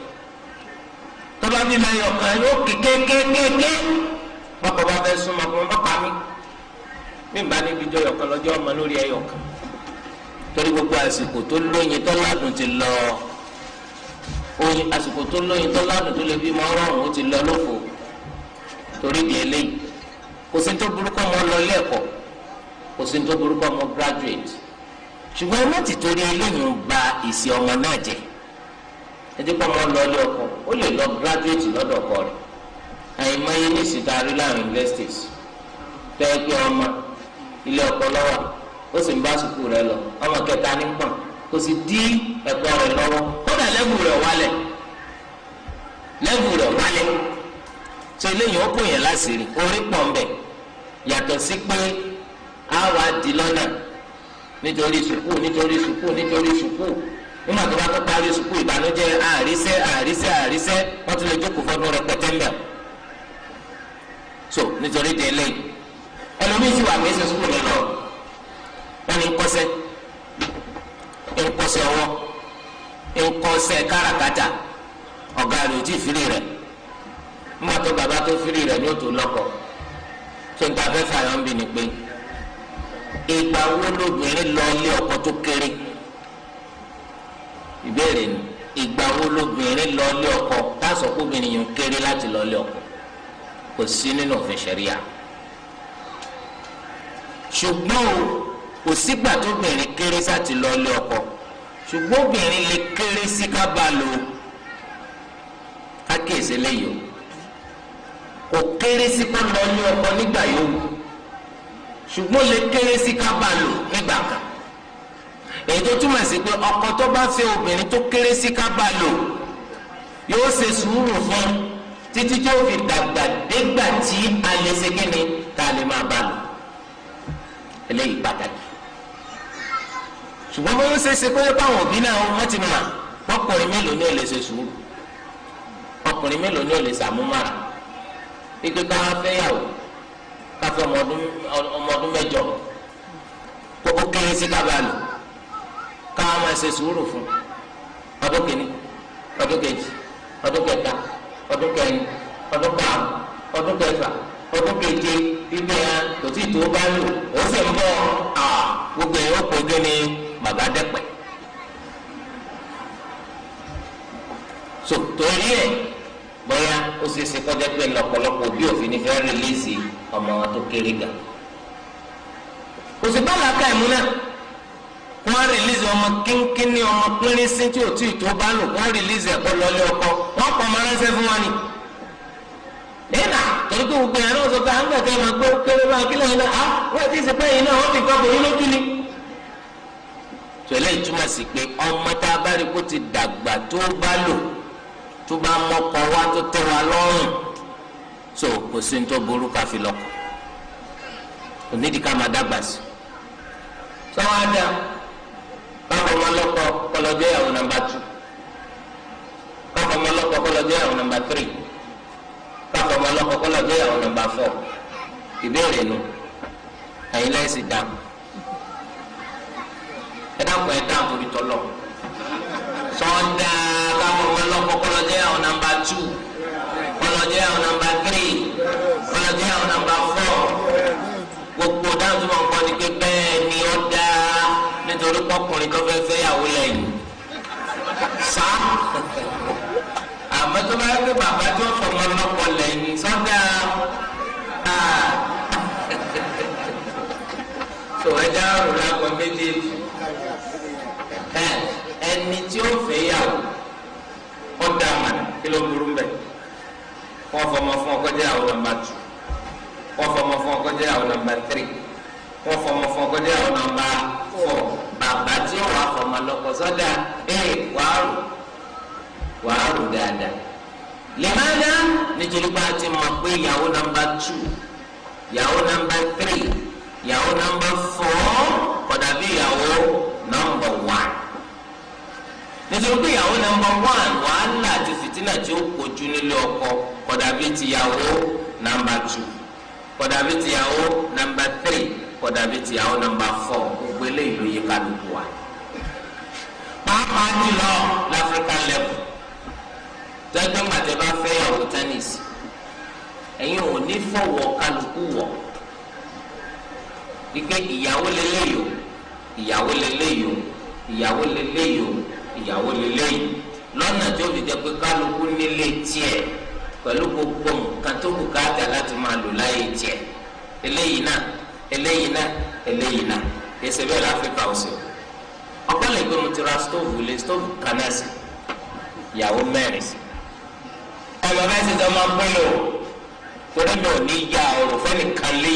tó bá bí ẹyọkan yóò kékékékéké bọ́kọ̀ bá fẹ́ súnmọ́ kó má pa mí mímba níbi jọ ẹyọkan lọ́jọ́ ọmọ lórí ẹyọkan torí gbogbo àsìkò tó lóyin tó ládùn ti lọ oyin àsìkò tó lóyin tó ládùn tó lè bí mọ ọrọrùn ó ti lọ lófo torí di eléyìí kò sí tó burúkọ mọ lọ lẹ́ẹ̀kọ́ kò sí tó burúkọ mọ graduate ṣùgbọ́n ẹ má ti torí eléyìí ń ba ìsì ọmọ náà jẹ́ ẹdí kọ́ mọ lọ ilé ọkọ ó lè lọ graduate lọ́dọ̀ ọkọ rẹ̀ àyìnmáyé ní ìsìtàrí láàrin universities tẹ́ pé ọmọ ilé ọkọ lọ́wọ́ ó sì ń bá sùkúù rẹ̀ lọ ọmọ kẹta ní pọ̀n kò sì dí ẹ̀kọ́ rẹ̀ lọ́wọ́ kódà lẹ́bù rẹ̀ wálẹ̀ tó eléyìí ó kó yẹn láṣìírí orí pọ̀ ń bẹ̀ yàtọ̀ sí pé á wà á di lọ́nà nítorí sùkúù nígbà tó bá tó parí sùkúù ìbànújẹ́ àríṣẹ́ wọ́n tún lè jókòó fọ́dún rẹ̀ pẹ́tẹ́mbẹ̀ so nítorí di eléyìí ẹlòmíín sì wà pé ṣe sùkúù lọ wọ́n ní nkọ́sẹ́ ọwọ́ nkọ́sẹ́ káràkátà ọ̀gá rẹ̀ ò tí ì firi rẹ̀ nígbà tó bàbá tó firi rẹ̀ ní òtò lọ́kọ̀ tó ń ta fẹ́ fàyọ̀ ń bì ní pé ìgbà wo lóbìnrin lọ ilé ọkọ tó kéré ìbéèrè ni ìgbà wo lóbìnrin lọ ilé ọkọ táṣọ kóbìnrin yìí ń kéré láti lọ ilé ọkọ kò sí nínú òfin ṣẹ̀ríà ṣùgbọ́n kò sígbà tóbìnrin kéré sáti lọ ilé ọkọ ṣùgbọ́n obìnrin lè kéré sí ká bá lò kákèsí lẹ́yìn o kò kéré sí kó lọ ilé ọkọ nígbà yòówù ṣùgbọ́n lè kéré sí ká bá lò nígbà kan èyí tó túmọ̀ sí pé ọkọ tó bá fẹ́ obìnrin tó kéré sí ká bá lò yóò ṣe sùúrù fún títí tí ó fi dàgbà dégbà tí a lè ṣe kíni tá a lè máa bá lò eléyìí pàtàkì ṣùgbọ́n bóyá ṣeéṣe pé báwọn òbí náà wọ́n ti mọ̀ ọkùnrin mélòó ni ó lè ṣe sùúrù ọkùnrin mélòó ni ó lè ṣàmúmára ike káwá fẹ́yàwó káfẹ́ ọmọ ọdún mẹ́jọ kókó kéré sí kábàlù káwá máa ṣe sùúrù fún ọdún kìíní ọdún kejì ọdún kẹta ọdún kẹrin ọdún karùn ọdún kẹfà ọdún keje bíbẹ ya kò tí tó bá lò ó sì ń bọ̀ gbogbo ẹ̀ ó kó gé ní bàbá dẹ́pẹ̀. so torí ẹ̀ bóyá ó ṣe é ṣe kọjá pé lọ́pọ̀lọpọ̀ bí òfin ní fẹ́ rìlíìsì ọmọ wọn tó kéré gà. kò sí báàlà ká ẹ̀mú náà wọ́n rìlíìsì ọmọ kínkínní ọmọ pínrín sí tí ò tí tó bá lò wọ́n rìlíìsì ẹ̀kọ́ lọ́lé ọkọ wọ́n pọ̀ mọ́ ránṣẹ́ fún wọn ni. nínà torí pé gbogbo yẹn náà sọ pé à ń gbẹ̀kẹ́ máa gbé kéré bá kílẹ̀ yìí náà wọ́n ti ṣe pé yìí náà wọ́n fi kọ́ bò yín lójú ni. tòlẹ́ ìtumọ̀ sí pé ọmọ tá a bá rí kó ti dàgbà tó bá lò tó bá mọ́kọ wá tó tẹ́ wa lọ́rùn so kò sí ní tó burú ká fi lọ́kọ onídìí ká máa dàgbà sí. sọ́wọ́n á dà káfọ́ ọmọ lọ́kọ kọlọ́jọ́ ìyàwó nàmbà 2 káfọ́ ọmọ lọ́kọ kọlọ́jọ́ ìyàwó nàmbà 3 káfọ́ ọmọ lọ́kọ kọlọ́jọ́ ìyàwó nàmbà 4 ìbéèrè nu ẹ̀yin lẹ́yìn sì dáhùn ẹ dákun ẹ dáhùn torí tọ́lọ̀ sọ́ńdà káfọ́ ọmọ lọ́kọ kọlọ́jọ́ ìyàwó nàmbà 2 kọlọ́jọ́ ìyàwó nàmbà 3 kọlọ́jọ́ ìyàwó nàmbà 4 gbogbo dáhùn tó máa ń kọ́ ni pé bẹ́ẹ̀ ni ó dáa nítorí pọkùnrin tó fẹ́ fẹ́ yàwó lẹ́yìn sá àmọ́ tó bá yẹ kó bàbá tó fọmọ lọ́kọ lẹ́yìn sọ́dà tó ẹja rò lágbọn méjèèjì ẹni tí ó fẹ́ yàwó ó dá mà kí ló burú mbẹ wọ́n fọmọ fún ọkọ jẹ́ àwọn nọ́mbà 2 wọ́n fọmọ fún ọkọ jẹ́ àwọn nọ́mbà 3 wọ́n fọmọ fún ọkọ jẹ́ àwọn nọ́mbà 4 bàbá tí ó wà fọmọ lọ́kọ sọ́dà wàá rò dáadáa lèmọ́dá nítorí pé a ti mọ̀ pé ìyàwó nọ́mbà 2 ìyàwó nọ́mbà 3 ìyàwó nọ́mbà 4 kódà bí ìyàwó nọ́mbà 1 nítorí pé ìyàwó nọ́mbà 1 wàhálà àti fìtínà tí ó kojú nílé ọkọ kódà bí tìyàwó nọ́mbà 2 kódà bí tìyàwó nọ́mbà 3 kódà bí tìyàwó nọ́mbà 4 gbogbo eléyìí ló yẹ kálukú wa pàápàá jùlọ l'African level tẹ́gbẹ́ gbàtẹ́ bá fẹ́ yàwó tẹ́nísì ẹ̀yin ò ní fọwọ́ kálukú wọ̀ ike ìyàwó lélẹ́yò ìyàwó lélẹ́yò ìyàwó lélẹ́yò ìyàwó lélẹ́yìn lọ́nà tó fi jẹ́ pé kálukú nílé tiẹ̀ pẹ̀lú gbogbo nǹkan tó bùkátà láti máa lò láyé tiẹ̀ eléyìí náà eléyìí náà eléyìí náà èsì bẹ́ẹ̀ láfíríkà ọ̀sẹ̀ ọ̀pọ̀ lè gbé mo ti ra stóòvù lé stóòvù kanẹ́sì ìyàwó mẹ́rin sí ẹ̀rọ bẹ́ẹ̀ sì jọ máa ń pín lò torí mi ò ní ya ọ̀rọ̀ fẹ́ nìkan lé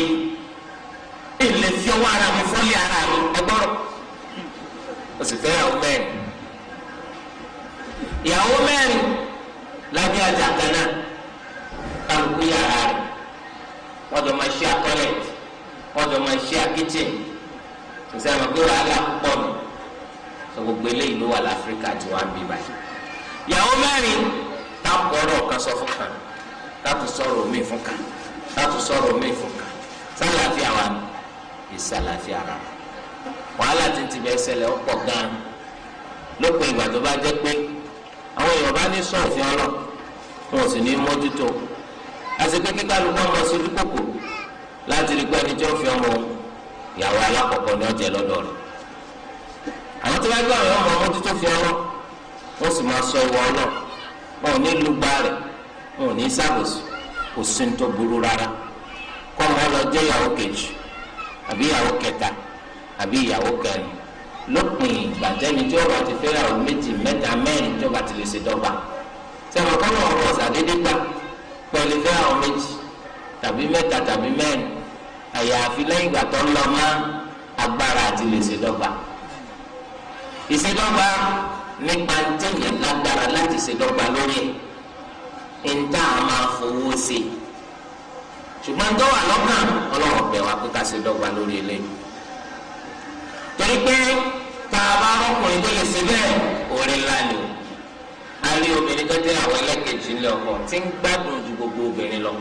ilé fi ọwọ́ ara mi fọ́lé ara mi ẹgbọ́rọ̀ o sì fẹ́ ìyàwó mẹ́rin ìyàwó mẹ́rin lábẹ́ àjà kan náà kálukú yàrá rẹ̀ wọ́n jọ máa ṣe àtọ́lẹ̀tì wọ́n jọ máa ṣe àkíchìn ìṣe àwọn pé wàhálà pọ̀ nù sọ gbogbo eléyìí ló wà láfíríkà tí wọ́n á bí báyìí ìyàwó mẹ́rin táàpù ọ̀rọ̀ kan sọ fún kan táàpù sọ̀rọ̀ omi fún kan táàpù sọ̀rọ̀ omi fún kan sálàáfíà wa ìsàlàáfíà ara wàhálà tí ń ti bẹ́ẹ̀ ṣẹlẹ̀ ó pọ̀ gan-an lópin ìgbà tó bá jẹ́ pé àwọn èèyàn bá ní sọ̀fin ọlọ́ wọn ò sì ní mójútó àsìkò kíkálukú ọmọ sójú kòkò láti rí pé ẹni tí ó fi ọmọ ìyàwó alákọ̀ọ́kọ́ ní ọjà lọ́dọ̀ rẹ̀ àwọn tó bá gbé àwọn ọmọ mójútó fi ọlọ́ wọ́n sì máa sọ ìwọ ọlọ́ wọn ò ní lùgbà rẹ̀ wọn ò ní sábòsì kò sí ní tó burú rárá kọ́ wọn lọ jẹ́ ìyàwó kejì àbí ìyàwó kẹta àbí ìyàwó kẹrin lópin ìgbà tẹ́ni tí ó bá ti fẹ́ ìyàwó méjì mẹ́ta mẹ́rin tí ó bá ti lè ṣe dọ́gba sẹ́wọ̀n kọ́ náà wọ́n ṣàdédé gbà pẹ̀lú fẹ́ ìyàwó méjì tàbí mẹ́ta tàbí mẹ́rin àyàfi lẹ́yìn ìgbà tó ń lọ mọ́ agbára àti lè ṣe dọ́gba ìṣèdọ́gba nípa ntẹ̀yẹ̀ lágbára láti ṣèdọ́gba lórí ẹ̀ ń tá a máa fowó ṣe ṣùgbọ́n tó wà lọ́kàn ọlọ́run bẹ̀ wá pé ká ṣèdọ́gba lórí eléyìí torí pé tá a bá rọ́kùnrin tó lè ṣe bẹ́ẹ̀ orí ńlá ni o a rí obìnrin tó jẹ́ àwọn ẹlẹ́kẹ̀jì ńlẹ̀ ọkọ tí ń gbádùn ju gbogbo obìnrin lọ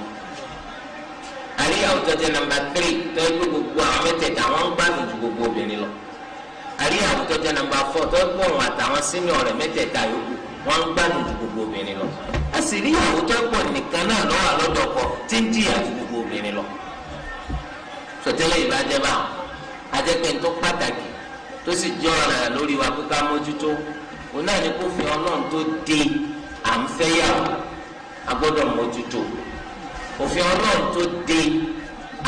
a rí àwọn tó jẹ́ nàmbà 3 tó yẹ pé gbogbo àwọn mẹ́tẹ̀ẹ̀ta wọ́n ń gbádùn ju gbogbo obìnrin lọ àrí àwọn tó jẹ́ nàmbà 4 tó gbọ́ wọn àtàwọn sínú ọ̀rẹ́ mẹ́tẹ̀ẹ̀ta yòókù wọ́n ń gbádùn ju gbogbo obìnrin lọ a sì rí àwọn tó pọ̀ nìkan náà lọ́wọ́ àlọ́dọ̀ ọkọ tí ń jìyà ju gbogbo obìnrin lọ sọtẹ́lẹ̀ ìbàjẹ́ bá ajẹ́pẹ́ tó pàtàkì tó sì jẹ́ ọ̀ràn lórí wa pé ká mójútó òun náà ní kó fi ọlọ́run tó de à ń fẹ́yàwó a gbọ́dọ̀ mójútó òfin ọlọ́run tó de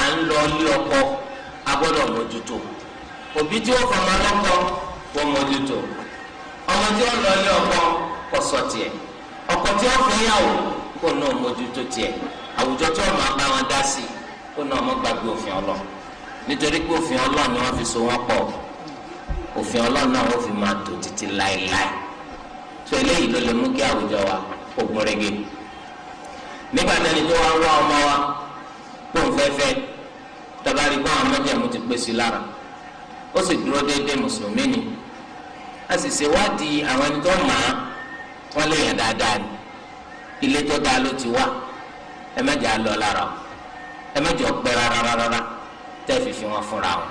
à ń lọ ilé ọkọ a gbọ́dọ̀ mójútó òbí tí ó fọmọ lọ́kọ kó mójútó ọmọ tí ó lọ ilé ọkọ kó sọ tiẹ̀ ọkọ tí ó fẹ́yàwó kó náà mójútó tiẹ̀ àwùjọ tí wọ́n máa bá wọn dá sí kó náà mọ́ gbàgbé òfin ọlọ́run nítorí pé òfin ọlọ́run ni wọ́n fi so wọ́n pọ̀ òfin ọlọ́run náà wọ́n fi máa tò títí láéláé tó eléyìí ló lè mú kí àwùjọ wa kó gún régé nígbà tẹ́ni tó wá ń wá ọmọ wa kó ń fẹ́fẹ́ tabari kó àwọn mẹ́jẹ̀mú ti pèsè lára ó sì dúró déédéé mùsùlùmí ni a sì ṣèwádìí àwọn ẹni tó mọ̀ á wọ́n lè yàn dáadáa ni ilé tó dáa ló ti wá ẹ mẹ́jẹ̀ á lọ lára o ẹ mẹ́jẹ̀ ọ̀pẹ́ rárá tẹ́ fífi wọn fúnra wọn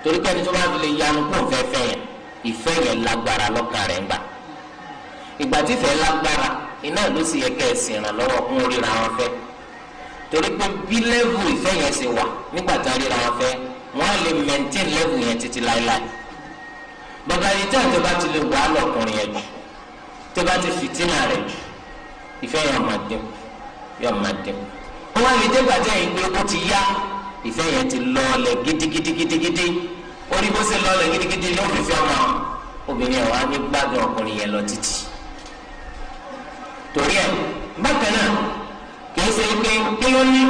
torí pé ẹni tó bá fi lè yanu kó fẹ́fẹ́ yẹn ìfẹ́ yẹn lágbára lọ́kàn rẹ̀ ń gbà ìgbà tí ìfẹ́ lágbára iná ló sì yẹ kẹ́ ẹ sì ràn lọ́wọ́ kún ríra wọn fẹ́ torí pé bí lẹ́vù ìfẹ́ yẹn ṣe wà nígbà tá a ríra wọn fẹ́ wọ́n á lè maintain lẹ́vù yẹn títí láéláé bàbá yìí tí àti bá ti lè wà lọ́kùnrin yẹn jù tó bá ti fìtínà rẹ̀ jù ìfẹ́ yẹn máa dín wọ́n á lè dé gbàjẹ́ yìí pé ó ti yá ìfẹ́ yẹn ti lọ́ọ̀lẹ̀ gidigidigidi orí bó ṣe lọ́ọ̀lẹ̀ gidigidi ló fi fi ọmọ obìnrin ẹ̀ wá ní gbádùn ọkùnrin yẹn lọ títì torí ẹ̀ bákan náà kìí ṣe pé kí ló ní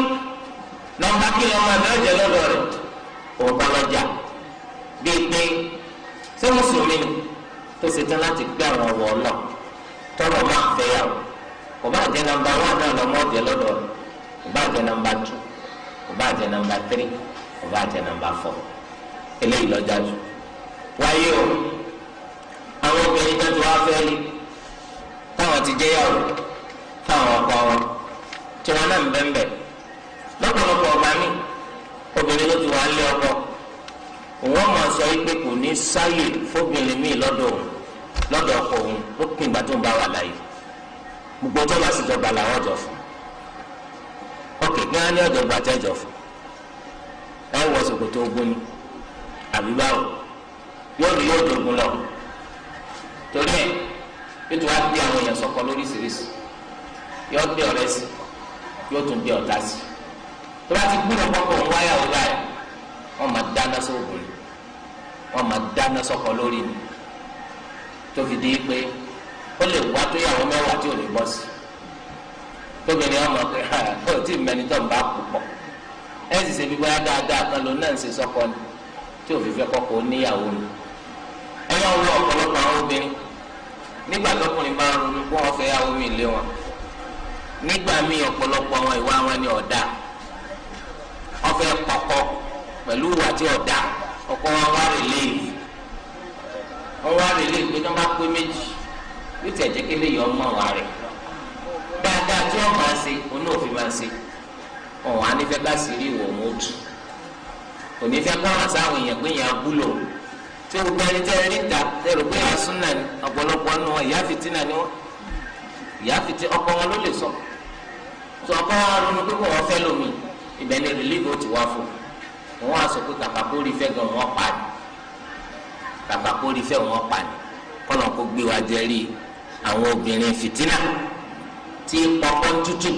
nọ́mbà kí lọ́mọ àbẹ́ ọ̀jẹ̀ lọ́dọ̀ rẹ̀ òǹkà lọ́jà bíi pé ṣé mùsùlùmí ni tó ṣe tán láti gbé àwọn ọ̀wọ́ náà tọ́lọ̀ máa fẹ́ yà wò kò bá jẹ́ nọ́mbà 1 náà lọ́mọ ọ̀jẹ̀ lọ́dọ̀ rẹ̀ kò bá jẹ́ nọ́mbà 2 kò bá jẹ́ nọ́mbà 3 kò bá jẹ́ nọ́mbà 4 eléyìí lọ́jà jù wáyé o àwọn obìnrin tó ti wá fẹ́ rí táwọn ti jẹ́yàwó táwọn ọkọ wọn tí wọn náà ń bẹ́ńbẹ́ lọ́pọ̀lọpọ̀ ọgbà mi obìnrin ló ti wá lé ọkọ òun ọmọ sọ pé kò ní sáyè fóbìnrin míì lọ́dọ̀ ọkọ òun ó pin ìgbà tó ń bá wà láàyè gbogbo tó bá sì dọ́gba làwọn jọ fún ọkẹ kí wọn ní ọjọ́ gbàtẹ́jọ fún ẹ wọ ṣòkòtò ogun ni àbí báwo yóò rí yóò dogun lọ torí ẹ yóò tún wá gbé àwọn èèyàn sọkọ lóríṣiríṣi yóò gbé ọ̀rẹ́ sí yóò tún gbé ọ̀tá sí tó bá ti gbúdọ̀ pọpọ ń wáyà ó láì wọn máa dáná sóògùn ni wọn máa dáná sọkọ lórí ni tó fi di pé ó lè wá tó yàwó mẹ́wàá tí ò lè bọ́ sí tóbìnrin ọmọ pé ó tí mẹni tó ń bá kú pọ̀ ẹ sì ṣe bí bóyá dáadáa kan ló náà ń ṣe sọkọ ni tí òfin fẹ́ kọ́kọ́ níyàwó ni ẹ máa wọ ọ̀pọ̀lọpọ̀ àwọn obìnrin nígbà tọkùnrin bá ń ronú kó wọn fẹ́ yàwó mi lé wọn nígbà míì ọ̀pọ̀lọpọ̀ àwọn ìwà wọn ni ọ̀dà wọn fẹ́ kọ́kọ́ pẹ̀lú ìwà tí ọ̀dà ọkọ wọn wá rè léyìí wọn wá rè léyìí pé tí wọn bá pé méjì yóò tẹ̀ jẹ́ kéde yọ ọmọ wa rẹ̀ dáadáa tí wọn máa ṣe òun náà fi máa ṣe ọ̀hún á nífẹ̀ẹ́ ká sì rí ìwọ̀ wọn ó tù òní fẹ́ kọ́ àwọn sáwọn èèyàn pé èèyàn búlò tí o gbọ́ ẹni tẹ́ ẹ níta tẹ́ rò pé asún náà ni ọ̀pọ̀lọpọ̀ nù wọn ìyá fìtí náà ni wọn ìyá fìtí ọkọ wọn ló lè sọ tó ọkọ wọn ronú pé kò wọn fẹ́ lómi ibẹ̀ ni rìlíìfù ti wá fún wọn wá sọ pé kàkà kó rí fẹ́ gan wọn pa ni kàkà kó rí fẹ́ wọn pa ni kọ́nà kó gbé wa jẹ́rí àwọn obìnrin fìtínà tí pọpọ́ tútù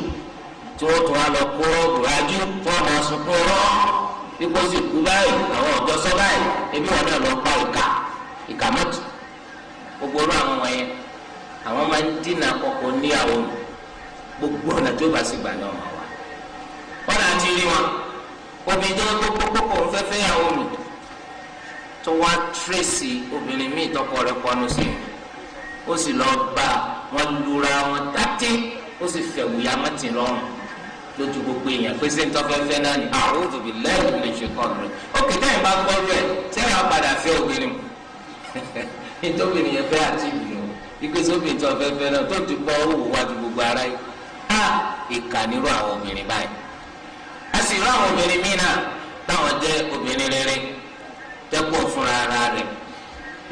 tí wọ́n tún wá lọ kó rọ́ọ̀bù tí wọ́n máa sunkún rọ́ọ̀ kíkó sì kú báyìí àwọn ọ̀dọ́ sọ báyìí ebi wọn náà lọ pa ìka mọ́tò gbogbo orú àwọn wọ̀nyẹn àwọn máa ń dínà kọ́kọ́ níyàwó gbogbo ọ̀nà tó bá sì gbà náà máa wà. wọ́n náà ti rí wọn obìnrin jẹ́ kókó ń fẹ́ fẹ́yàwó mi tó wá tírèsì obìnrin míì tọkọ rẹ̀ pọnú sí i ó sì lọ bá wọn lura wọn dátí ó sì fẹ̀wù ya mọ́tì lọ́rùn lójú gbogbo èèyàn pé ṣé ń tọ́ fẹ́fẹ́ náà ni a'udhu billahi minash shaitanir rajim ókè táyìn bá gbọ́ rẹ̀ sẹ́yìn á padà fẹ́ obìnrin nítorí ènìyàn fẹ́ àti ìbùnú ìgbésẹ̀ obìnrin tó fẹ́fẹ́ náà tó ti bọ́ òwò wájú gbogbo ara yìí á ìkà nírú àwọn obìnrin báyìí a sì rú àwọn obìnrin míì náà táwọn jẹ́ obìnrin rere jẹ́pọ̀ fúnra ara rẹ̀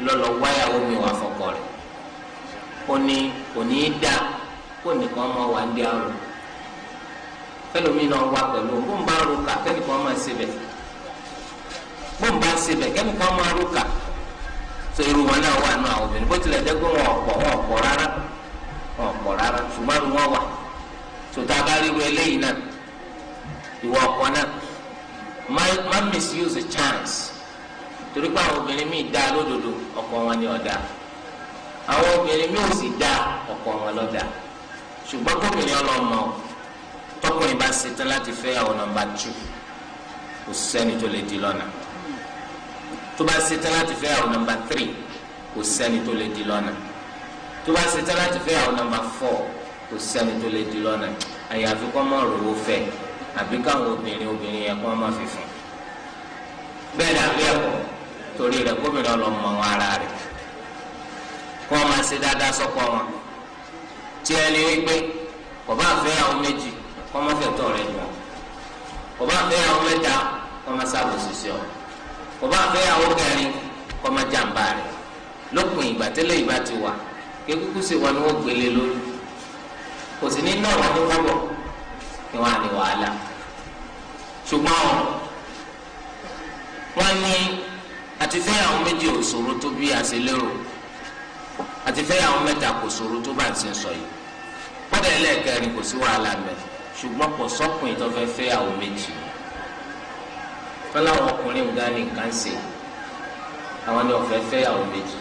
lọ́lọ́ wáyàwó mi wà fọkọ rẹ̀ ó ní kò ní í dá kó nìkan máa wà ń dí àrùn fẹlẹmi náà wá pẹ̀lú bóńbà ruka kẹ́nìkan máa ṣe bẹ̀ bóńbà ṣe bẹ̀ kẹ́nìkan máa ruka tó irú wọn náà wà nù àwọn obìnrin bó tilẹ̀ jẹ́ pé wọn ọ̀pọ̀ rárá ṣùgbọ́n irú wọn wà tòtá bá ríru eléyìí náà ìwọ ọ̀pọ̀ náà má misuse a chance torí pé àwọn obìnrin míì dá lódodo ọ̀pọ̀ wọn ni ọ̀dà àwọn obìnrin míì ò sì dá ọ̀pọ̀ wọn lọ́dà ṣùgbọ́n gómìnà ọlọ́mọ tọkùnrin bá ṣetán láti fẹ́ àwọn nọ́mbà 2 kò sẹ́ni tó lè di lọ́nà tó bá ṣetán láti fẹ́ àwọn nọ́mbà 3 kò sẹ́ni tó lè di lọ́nà tó bá ṣetán láti fẹ́ àwọn nọ́mbà 4 kò sẹ́ni tó lè di lọ́nà àyàfi kọ́ mọ́ rówó fẹ́ àbí káwọn obìnrin yẹn kọ́ mọ́ fi fún bẹ́ẹ̀ ni àbí ẹ̀kọ́ torí rẹ̀ gómìnà lọ mọ wọn ara rẹ̀ kó wọn máa ṣe dáadáa sọ́kọ wọn tí ẹni wípé kò bá fẹ́ àwọn méjì kọ́mọ fẹ́ tọ̀ rẹ̀ jù kò bá fẹ́ àwọn mẹ́ta kọ́mọ sábò sísè ọ́ kò bá fẹ́ àwọn kẹrin kọ́mọ jàǹbá rẹ̀ lópin ìgbà tẹ́lẹ̀ ìbá ti wà kékuku sí wọn ni wọ́n gbélé lórí kò sí ní náà wọn ní kọ́bọ̀ kí wọ́n á ní wàhálà ṣùgbọ́n wọ́n ní àti fẹ́ àwọn méjì ò ṣòro tó bí a ṣe lérò àti fẹ́ àwọn mẹ́ta kò ṣòro tó bá ń ṣe sọ yìí kọ́dà ẹlẹ́ẹ̀kẹrin kò sí wàhálà mẹ́ ṣùgbọ́n kò sọ́kùnrin tó fẹ́ fẹ́ àwọn méjì fọláwọn ọkùnrin ń gán ní nǹkan ṣe àwọn ni ọ̀fẹ́ fẹ́ àwọn méjì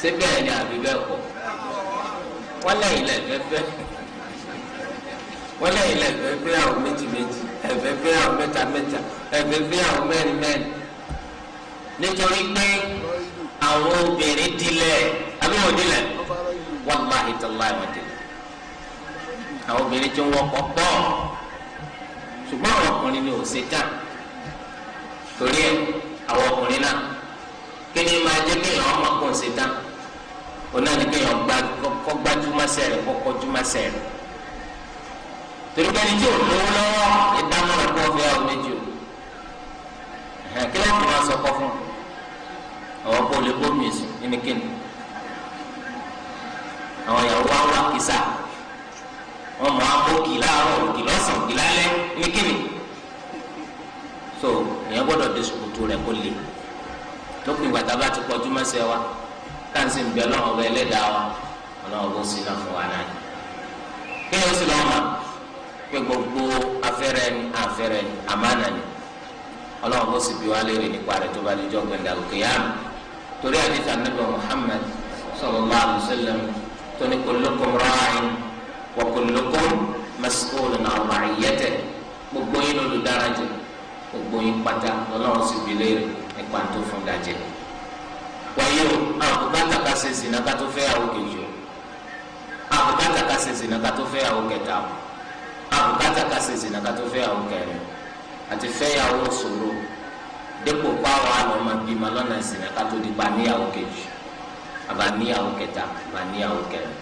ṣé bẹ́ẹ̀ ni àbí bẹ́ẹ̀ kọ́ wọ́n lẹ́yìn lẹ́fẹ́fẹ́ wọ́n lẹ́yìn lẹ́fẹ̀ẹ́ fẹ́yàwó méjì méjì ẹ̀fẹ́ fẹ́yàwó mẹ́ta mẹ́ta ẹ̀fẹ́ fẹ́yàwó mẹ́rin mẹ́rin nítorí pé àwọn obìnrin dilẹ̀ àbí wọ́n dilẹ̀ wallahi tallahi wọ́n dilẹ̀ àwọn obìnrin tí wọ́n kọ́ pọ̀ ṣùgbọ́n àwọn ọkùnrin ni ò ṣe tán torí ẹ̀ àwọn ọkùnrin náà kí ni máa jẹ́ kéèyàn ọmọ kò ṣe tán ó náà ní kéèyàn kọ́ gbájúmọ́ sẹ́rẹ̀ kọ́kọ́ júmọ́ sẹ́rẹ̀ torí pé ẹni tí ò lówó lọ́wọ́ ìdámọ̀ràn kó fẹ́ àwọn méjì o kí ló ń máa sọ kọ́ fún àwọn kó lè bómi èsì nínú kíni àwọn ìyàwó wa wà kísà wọn mọ àbókì láàárọ̀ òkì lọ́sàn òkì lálẹ́ ní kíni so èèyàn gbọ́dọ̀ dé sùkùtù rẹ̀ kó lè lópin ìgbà tá a bá ti pọ̀jù mọ́sẹ̀ wa káàsì ń bẹ ọlọ́run ọba ẹlẹ́dàá wa ọlọ́run bó sí náà fún wa náà kí ni ó sì lọ́ọ́ mọ̀ pé gbogbo afẹ́rẹ́ ni afẹ́rẹ́ ni àmánà ni ọlọ́run bó sì bí wa léèrè nípa rẹ̀ tó bá lè jọ gbẹ̀ndà al-qiyam torí àdìsá nàbẹ Muhammad sallallahu alaihi wasallam tó ní kullukum ra'in wa kullukum mas'ulun 'an ra'iyyatihi gbogbo yín olùdáradì gbogbo yín pátá ọlọ́run sì bí léèrè nípa tó fún dajẹ́ wáyé o àbùkátà ká ṣe zina ká tó fẹ́ yàwó kejì o àbùkátà ká ṣe zina ká tó fẹ́ yàwó kẹta o àbùkátà ká ṣe zina ká tó fẹ́ yàwó kẹrin àti fẹ́ yàwó ṣòro dépò pàwọn àlọ́mọ bímọ lọ́nà zina ká tó di pa níyàwó kejì àbá níyàwó kẹta àbá níyàwó kẹrin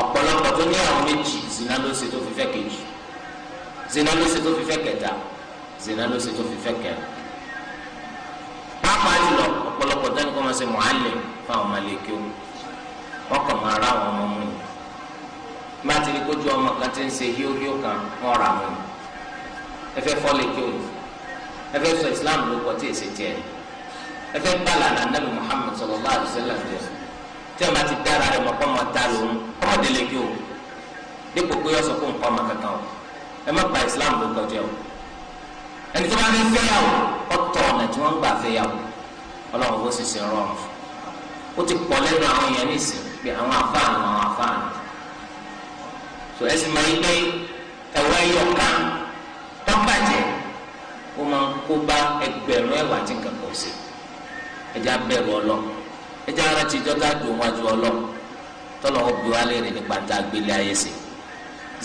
ọ̀pọ̀lọpọ̀ tó níyàwó méjì zina ló ṣe tó fi fẹ́ kejì zina ló ṣe tó fi fẹ́ kẹta zina ló ṣe tó fi fẹ́ kẹrin pàápàá jùlọ ọ̀pọ̀lọpọ̀ dání kọ́ máa ṣe mọ̀álẹ̀ fáwọn ọmọ ilé kíó wọ́n kàn máa rá àwọn ọmọ mú ni bá ti rí kójú ọmọ kan tí ń ṣe híóhíó kan wọ́n rà mú ni ẹ fẹ́ fọ́lẹ̀ kíó ni ẹ fẹ́ sọ Islam ló kọ́ tí èsì tiẹ̀ ẹ fẹ́ gbàlà náà Nabi Muhammad sallallahu alaihi wasallam jẹ tí ẹ máa ti dára rẹ mọ̀ kọ́ máa dá lóhun ọmọdélé kíó dípò pé ọ̀sọ̀ kó nǹkan ọmọ kankan o ẹ má pa Islam ló kọjá o ẹni tó bá fẹ́ fẹ́yàwó ọ̀tọ̀ ọ̀nà tí wọ́n ń gbà fẹ́yàwó ọlọ́run bó sì ṣe rọrùn ó ti pọ̀ lẹ́nu àwọn èèyàn nísìn pé àwọn àfáàní àwọn àfáàní so ẹ̀sìn máa ń gbé ẹ̀wọ́ ẹ̀yọ̀ kan tó bàjẹ́ ó máa ń kó bá ẹgbẹ̀rún ẹ̀wà tí nǹkan kan ṣe ẹ̀jẹ̀ abẹ́rù ọlọ́ ẹ̀jẹ̀ ara ti jọ́ta dùn wájú ọlọ́ tọ́lọ́ ó bí wá léèrè nípa tá a gbélé ayé sí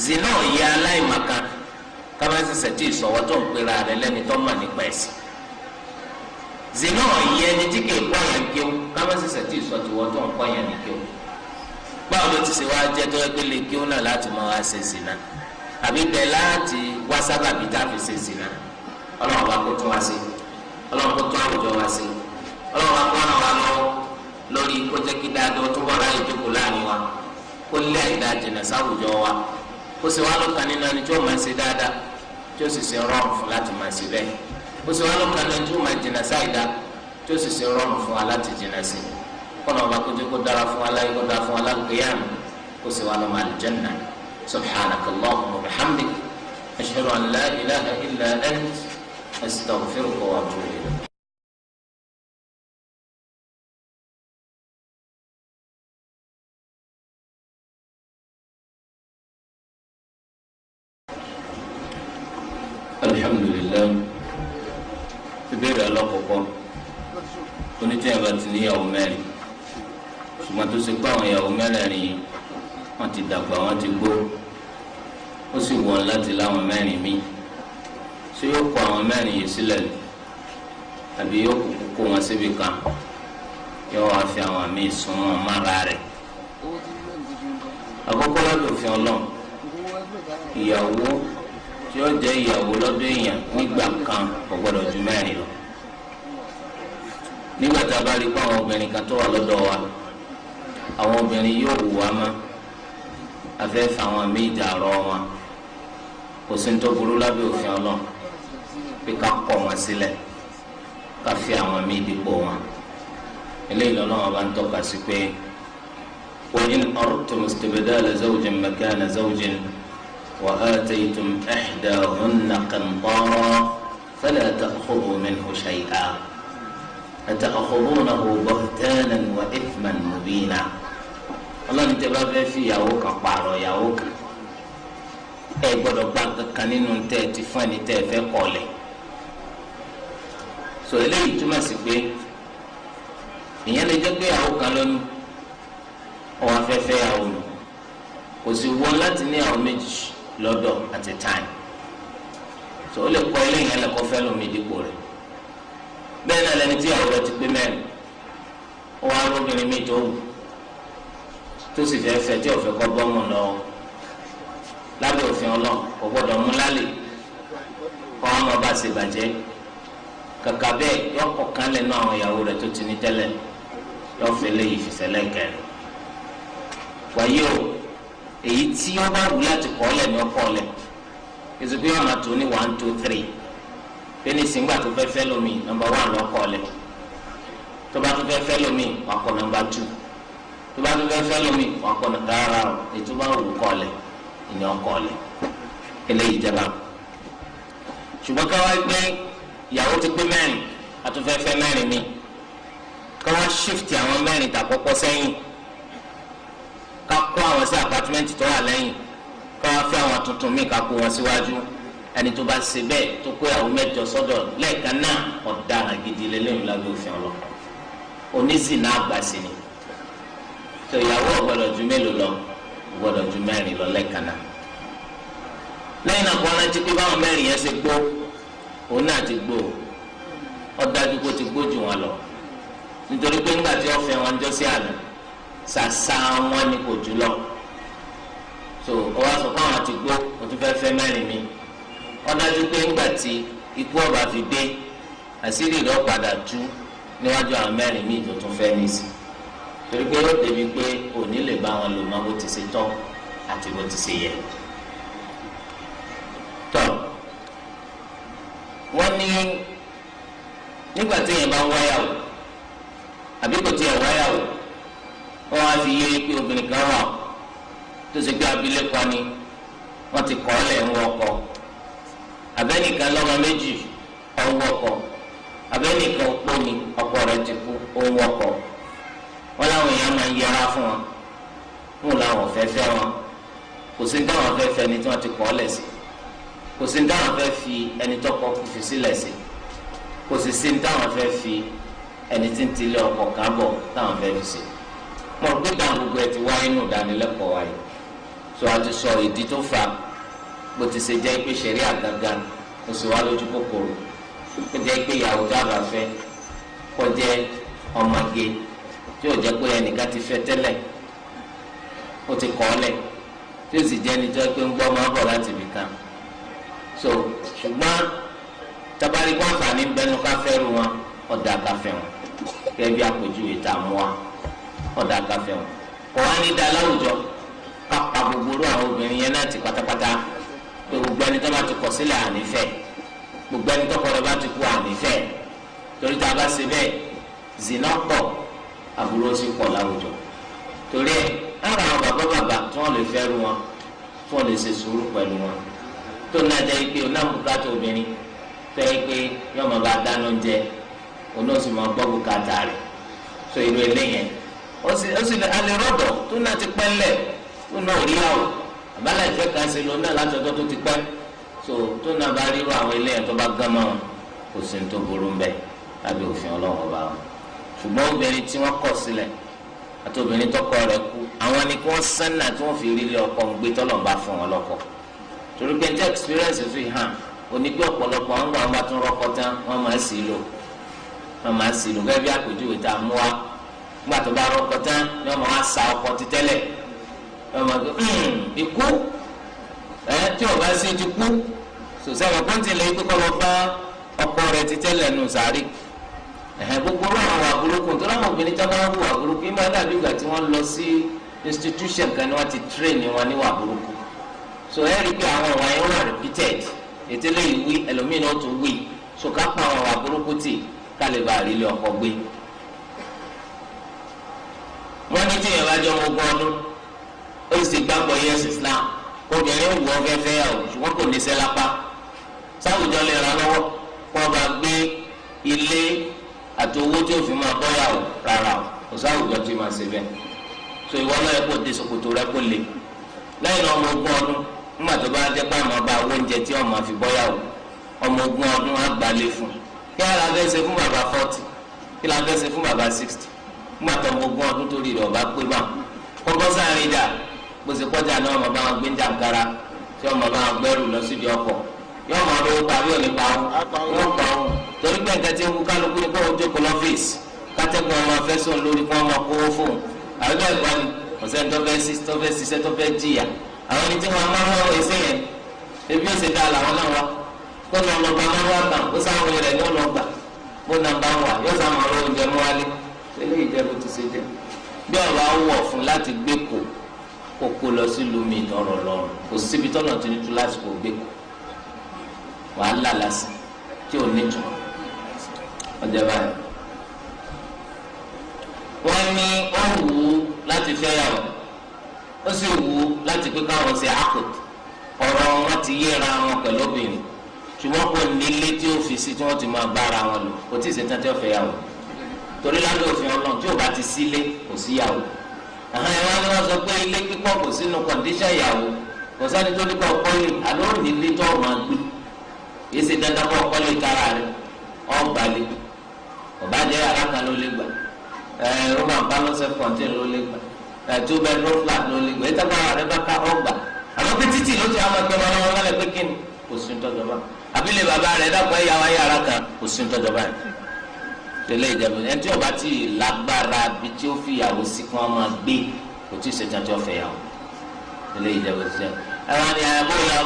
zina ọ̀yẹ́ aláìmọ̀kan kámẹ́sì sẹ̀tì ìsọ̀wọ́ tó ń pera rẹ̀ lẹ́ni tó mọ̀ nípa ẹ̀sìn zina ọ̀yẹ́ ẹni tí kìí kọ́ yẹn kí o kámẹ́sì sẹ̀tì ìsọ̀tìwọ́ tó ń kọ́ yẹn ní kí o báwo ló ti ṣe wá jẹ́ tó ẹgbẹ́ lè kí o náà láti máa wá ṣe zina àbí bẹ́ẹ̀ láti wá sábàbí tá a fi ṣe zina ọlọ́run bá kó tún wá sí ọlọ́run kó tún àwùjọ wá sí ọlọ́run bá kó ràn wá lọ́wọ́ lórí kó jẹ́ kí dáadọ́ tó bọ̀ láyé jókòó láàrin wa kó lé àìdá jìnnà sáwùjọ wa kó sì wá lọ́kàn nínú ẹni tí ó máa ṣe dáadáa tí ó sì ṣe rọrùn fún láti máa ṣe bẹ́ẹ̀ kó sì wá lọ́kàn nínú ẹni tí ó máa jìnnà sáìdá tí ó sì ṣe rọrùn fún wa láti jìnnà sí kọ́nà ọba kó jẹ́ kó dára fún wa láyé kó dára fún wa lágbèéyàmù kó sì wá lọ́mọ àlùjánnà subhanakallahumma wa bihamdik ashhadu an la ilaha illa ant astaghfiruka wa atubu ilayk. alhamdulilayi ìbéèrè alákọ̀ọ́kọ́ oníjẹ́ ìbá ti níyàwó mẹ́rin ṣùgbọ́n tó ṣe pé àwọn ìyàwó mẹ́rẹ̀ẹ̀rin yìí wọ́n ti dàgbà wọ́n ti gbó ó sì wọ̀n láti láwọn mẹ́rin míì ṣé yóò kó àwọn mẹ́rin yìí sílẹ̀ àbí yóò kó wọn síbi kan yóò wá fi àwọn míì sún wọn mára rẹ̀ àkọ́kọ́ lọ́dọ̀ òfin ọlọ́run ìyàwó tí ó jẹ́ ìyàwó lọ́dọ̀ èèyàn nígbà kan kò gbọ́dọ̀ ju mẹ́rin lọ. nígbà tá a bá rí pé àwọn obìnrin kan tó wà lọ́dọ̀ wa àwọn obìnrin yóò wù wá mọ́ afẹ́fẹ́ àwọn míì dàrọ́ wọn kò sí ní tó burú lábẹ́ òfin ọlọ́run pé ká kọ̀ wọn sílẹ̀ ká fi àwọn míì dípò wọn. eléyìí lọ́lọ́run bá ń tọ́ka sí pé wa in aradtum istibdala zawjin makana zawjin وآتيتم إحداهن قنطارا فلا تأخذوا منه شيئا أتأخذونه بهتانا وإثما مبينا الله نتبع في ياوكا قارو ياوكا ẹ gbọ́dọ̀ gba kankan nínú tẹ́ ti fún ẹni tẹ́ fẹ́ kọ̀lẹ̀. so eléyìí túmọ̀ sí pé ìyẹn lè jẹ́ pé àwọn kan lónìí ọwọ́ afẹ́fẹ́ àwọn olù kò sì wọ́n láti ní àwọn méjì lọ́dọ̀ at a time. so ó lè kọ́ ilé yẹn lẹ́kọ́ fẹ́ lómi dípò rẹ̀. bẹ́ẹ̀ náà lẹni tí àwọn rẹ̀ ti pé mẹ́rin ó wá lóbìnrin mi tó wù tó sì fẹ́ fẹ́ tí ọ̀fẹ́ kọ́ bọ́mù lọ lábẹ́ òfin ọlọ́run kò gbọ́dọ̀ mú lálẹ́ kọ́ ọmọ bá ṣe bàjẹ́ kàkà bẹ́ẹ̀ yọ kọ̀ọ̀kan lẹ́nu àwọn ìyàwó rẹ̀ tó ti ní tẹ́lẹ̀ yọ fẹ́ léyìí fi sẹ́lẹ̀ kẹrin. wàyí o èyí tí wọ́n bá wù láti kọ́ lẹ̀ ní ọkọ̀ lẹ̀ ìsìnkú yóò máa tó ní 1 2 3 fẹ́ni sìngbà tó fẹ́ fẹ́ lómi nọ́mbà 1 lọ́kọ̀ lẹ̀ tó bá tó fẹ́ fẹ́ lómi wà kọ́ nọ́mbà 2 tó bá tó fẹ́ fẹ́ lómi wà kọ́ nọ́mbà rárá o ètò bá wù kọ́ lẹ̀ ìyẹn ọkọ̀ lẹ̀ eléyìí jẹba. ṣùgbọ́n káwá gbé ìyàwó ti pé mẹ́rin àtúnfẹ́fẹ́ mẹ́rin mi káwá shift àwọn mẹ́rin tàkọ́kọ́ sẹ́yìn ká kó àwọn sí apartment tó wà lẹ́yìn káwá fẹ́ àwọn tuntun míì ká kó wọn síwájú ẹni tó bá ṣe bẹ́ẹ̀ tó kó ìyàwó mẹ́jọ sọ́dọ̀ lẹ́ẹ̀kan náà ọ̀daràn gidi lélẹ́yìn lábẹ́ òfin ọlọ́ oníṣìnà àgbàsí ni tó ìyàwó ọ̀gbọ́dọ̀ ju mélòó lọ ọ̀gbọ́dọ̀ ju mẹ́rin lọ lẹ́ẹ̀kan náà lẹ́yìn náà kó rántí pé báwọn mẹ́rin yẹn ṣe gbó òun náà ti gbó ọ dájú kó ti gbó jù wọn lọ nítorí pé ńgbà tí wọ́n fẹ́ wọn jọ sí àná ṣàṣà wọn ni kò jù lọ so ọwọ́ sọ pé àwọn ti gbó o tún fẹ́ fẹ́ mẹ́rin mi ọ dájú pé ńgbà tí ikú ọba fi dé àṣírí rẹ̀ padà tú níwájú àwọn mẹ́rin mi tó tún fẹ́ níìsí torí pé ó débi pé òní lè bá wọn lò má bó ti ṣe tọ́ àti bó ti ṣe yẹ tọ́ wọ́n ní nígbà tí èèyàn bá ń wáyàwó àbí kò tiẹ̀ wáyàwó wọ́n á fi yé pé obìnrin kan wà tó ṣe pé abilékọ ni wọ́n ti kọ́ ọ́lẹ̀ ń wọkọ̀ abẹ́nìkan lọ́mọ méjì ó ń wọkọ̀ abẹ́nìkan opó ni ọkọ rẹ̀ ti kú ó ń wọkọ̀ wọ́n láwọn èèyàn máa ń yẹra fún wọn fún làwọn fẹ́ fẹ́ wọn kò sí dáwọn fẹ́ fẹ́ ni tí wọ́n ti kọ́ ọ́lẹ̀ sí kò sí dáhùn fẹ́ fi ẹni tọkọ fi sílẹ̀ sí kò sì sí dáhùn fẹ́ fi ẹni tí ń tilẹ̀ ọkọ̀ kábọ̀ dáhùn fẹ́ fi sí. mo gbé dáhùn gbogbo ẹ ti wáyé nù dánilẹ́kọ̀ọ́ wáyé so a ti sọ ìdí tó fà bó ti ṣe jẹ́ pé ṣẹ̀rí àgàgà kò sì wá lójú kòkòrò kó jẹ́ pé ìyàwó dábàá fẹ́ kó jẹ́ ọmọge tí ò jẹ́ pé ẹnìkan ti fẹ́ tẹ́lẹ̀ ó ti kọ́ ọ́lẹ̀ tí ó sì jẹ́ ẹni tó pé ń gbọ́ máa bọ̀ láti ibì kan so ṣùgbọ́n tabari kó àǹfààní bẹnu káfẹ́ ru wọn ọ̀dà káfẹ́ wọn kẹ́ bí àpèjúwe tá a mú wa ọ̀dà káfẹ́ wọn kò wá ní da láwùjọ kápá gbogbo ru àwọn obìnrin yẹn náà ti pátápátá pé gbogbo ẹni tó bá ti kọ̀ sílẹ̀ ànífẹ́ gbogbo ẹni tó kọ̀ rẹ̀ bá ti kú ànífẹ́ torí tá a bá ṣe bẹ́ẹ̀ zina pọ̀ àbúrò sì pọ̀ láwùjọ torí ẹ̀ lára àwọn bàbá tí wọ́n lè fẹ́ ru wọn tí wọ́n lè ṣe sùúrù pẹ̀lú wọn tó náà jẹ́ pé ọ̀nà bùkátà obìnrin tó yẹ pé yọ ọmọ bá dáná oúnjẹ ọ̀nà òsì máa gbọ́ bùkátà rẹ̀ so irú eléyẹn ó sì alẹ́ rọ́dọ̀ tó náà ti pẹ́ ńlẹ̀ tó náà rí àwọ̀ àbálà ìfẹ́ kan ṣe lọ náà láti ọjọ́ tó ti pẹ́ so tó náà bá rírọ àwọn eléyẹn tó bá gán mọ́ wọn kò sí ní tó burú ńbẹ lábẹ́ òfin ọlọ́run ọba wọn ṣùgbọ́n obìnrin tí wọ́n kọ̀ sílẹ̀ àti obìnrin tọkọ rẹ̀ kú àwọn ni kí wọ́n sánà tí wọ́n fi rí ilé ọkọ ń gbé tọ́lọ̀ bá fún wọn lọ́kọ torí pé njẹ́ experience fi hàn onígbé ọ̀pọ̀lọpọ̀ àwọn gbà wọn bá tún rọ́kọ tán wọ́n máa sì lò gẹ́gẹ́ bí àpèjúwe tá a mú wa nígbà tó bá rọ́kọ tán ni wọ́n máa sa ọkọ ti tẹ́lẹ̀ wọ́n máa gbé ikú tí o bá sí ti kú sòsẹ́wọ̀n pọ́ńtì lè kókó lọ bá ọkọ rẹ̀ ti tẹ́lẹ̀ nù sáré gbogbo àwọn àbúrúkú tó láwọn obìnrin tó bá ń wù àbúrúkú yìí máa dàbí ìgbà tí wọ́n lọ sí institution kan ni wọ́n ti train wọn níwà àbúrúkú so ẹ rí i pé àwọn ọ̀wá yẹn wà repeated ètò eléyìí wí ẹlòmíín náà tún wí so ká pa àwọn àbúrúkú tì ká lè bá àrílé ọkọ gbé. wọ́n ní tí ìyàwó ajọ́ ọmọ ọdún ó sì gbàgbọ́ yes Islam obìnrin wù ọ́ fẹ́fẹ́ yà ó ṣùgbọ́n kò ní sẹ́lápá sáwùjọ lè ràn lọ́wọ́ kó bá gbé ilé àti owó tí òfin máa bọ́ yà ó rárá o kò sáwùjọ tí máa ṣe bẹ́ẹ̀ so ìwọ náà yẹ kó de ṣòkòtò rẹ kó le lẹ́yìn náà ọmọ ogún ọdún nígbà tó bá jẹ́ pé àmọ́ bá owó oúnjẹ tí ọmọ fi bọ́yàwó ọmọ 20 ọdún àgbálẹ̀ fún kí la fẹ́ ṣe fún bàbá 40 kí la fẹ́ ṣe fún bàbá 60 nígbà tó ọmọ 20 ọdún torí rẹ̀ ọba pé bá kọ́kọ́ sáré dà bó ṣe kọjá náà ọmọ bá wọn gbé jàǹkárá tí ọmọ bá wọn gbẹ́rù lọ sí ìdí ọkọ̀ yóò mọ ọdún tàbí òní pa wọn pa wọn torí pé nǹkan tí ń kú kálukú ní kó wọn jókòó lọ́fíìsì kátẹ́kùn ọmọ afẹ́sọ̀ lórí kó wọn máa kówó fóun àwọn ẹgbẹ́ ìgbà ni ọ̀sẹ̀ tó fẹ́ ṣiṣẹ́ tó fẹ́ jìyà àwọn ẹni tí wọn máa ń wọ́n ẹsẹ̀ yẹn ebi ó ṣe dá làwọn náà wá kó lọ lọ́ba máa wá gbà kó sáwọn rẹ̀ ní ọ̀nà gbà kó nàmbá wà yóò sá máa lọ oúnjẹ mú wálé eléyìí jẹ́ bó ti ṣe jẹ́ bí ọ̀rọ̀ awọ̀ fún láti gbé kó lọ sí lumi ìtọ́rọ̀ lọ́rùn kò síbi tọ́nà tó ní tú láti kó gbé kó wàhálà lásán tí ò ní tù ọjọ́ báyìí. wọ́n ní ó wù ú láti fẹ́yàwó ó sì wù ú láti pé káwọn ṣe àkùt ọ̀rọ̀ wọn ti yéra wọn pẹ̀lú obìnrin ṣùgbọ́n kò nílé tí ó fi sí tí wọ́n ti máa bára wọn lò kò tí ì ṣetán tí ó fẹ́yàwó torí lábẹ́ òfin Ọlọ́run tí ò bá ti sílé kò síyàwó àwọn ẹ̀rọ ni wọ́n sọ pé ilé kíkọ́ kò sínú kọ̀ǹdíṣàn ìyàwó kò sẹ́ni tó ní kọ́ kọ́lé àlọ́ nílé tó máa gbé yìí ṣe dandan kọ́ kọ́lé kára rẹ̀ ọ̀gbálẹ̀ ọba jẹ́ yàrá kan ló lé gbà roman palace contain ló lé gbà 2 bedroom flat ló lé gbà ètò àgbà rẹ̀ bá ká ọgbà àwọn pé títì ló ti àwọn ẹgbẹ́ wọn lọ́wọ́ lálẹ́ pé kíni kò sí ní tọ́jọba àbílẹ̀ bàbá rẹ̀ dàpọ̀ ẹ̀yà wa yàrá kan kò sí ní tọ́jọba yìí tẹ́lẹ̀ ìjẹun ẹni tí ọba ti lágbára bí tí ó fi ìyàwó sí kí wọ́n máa gbé kò tí ì ṣetán tí ó fẹ́ yàwó tẹ́lẹ̀ ìjẹun ti jẹun àwọn ni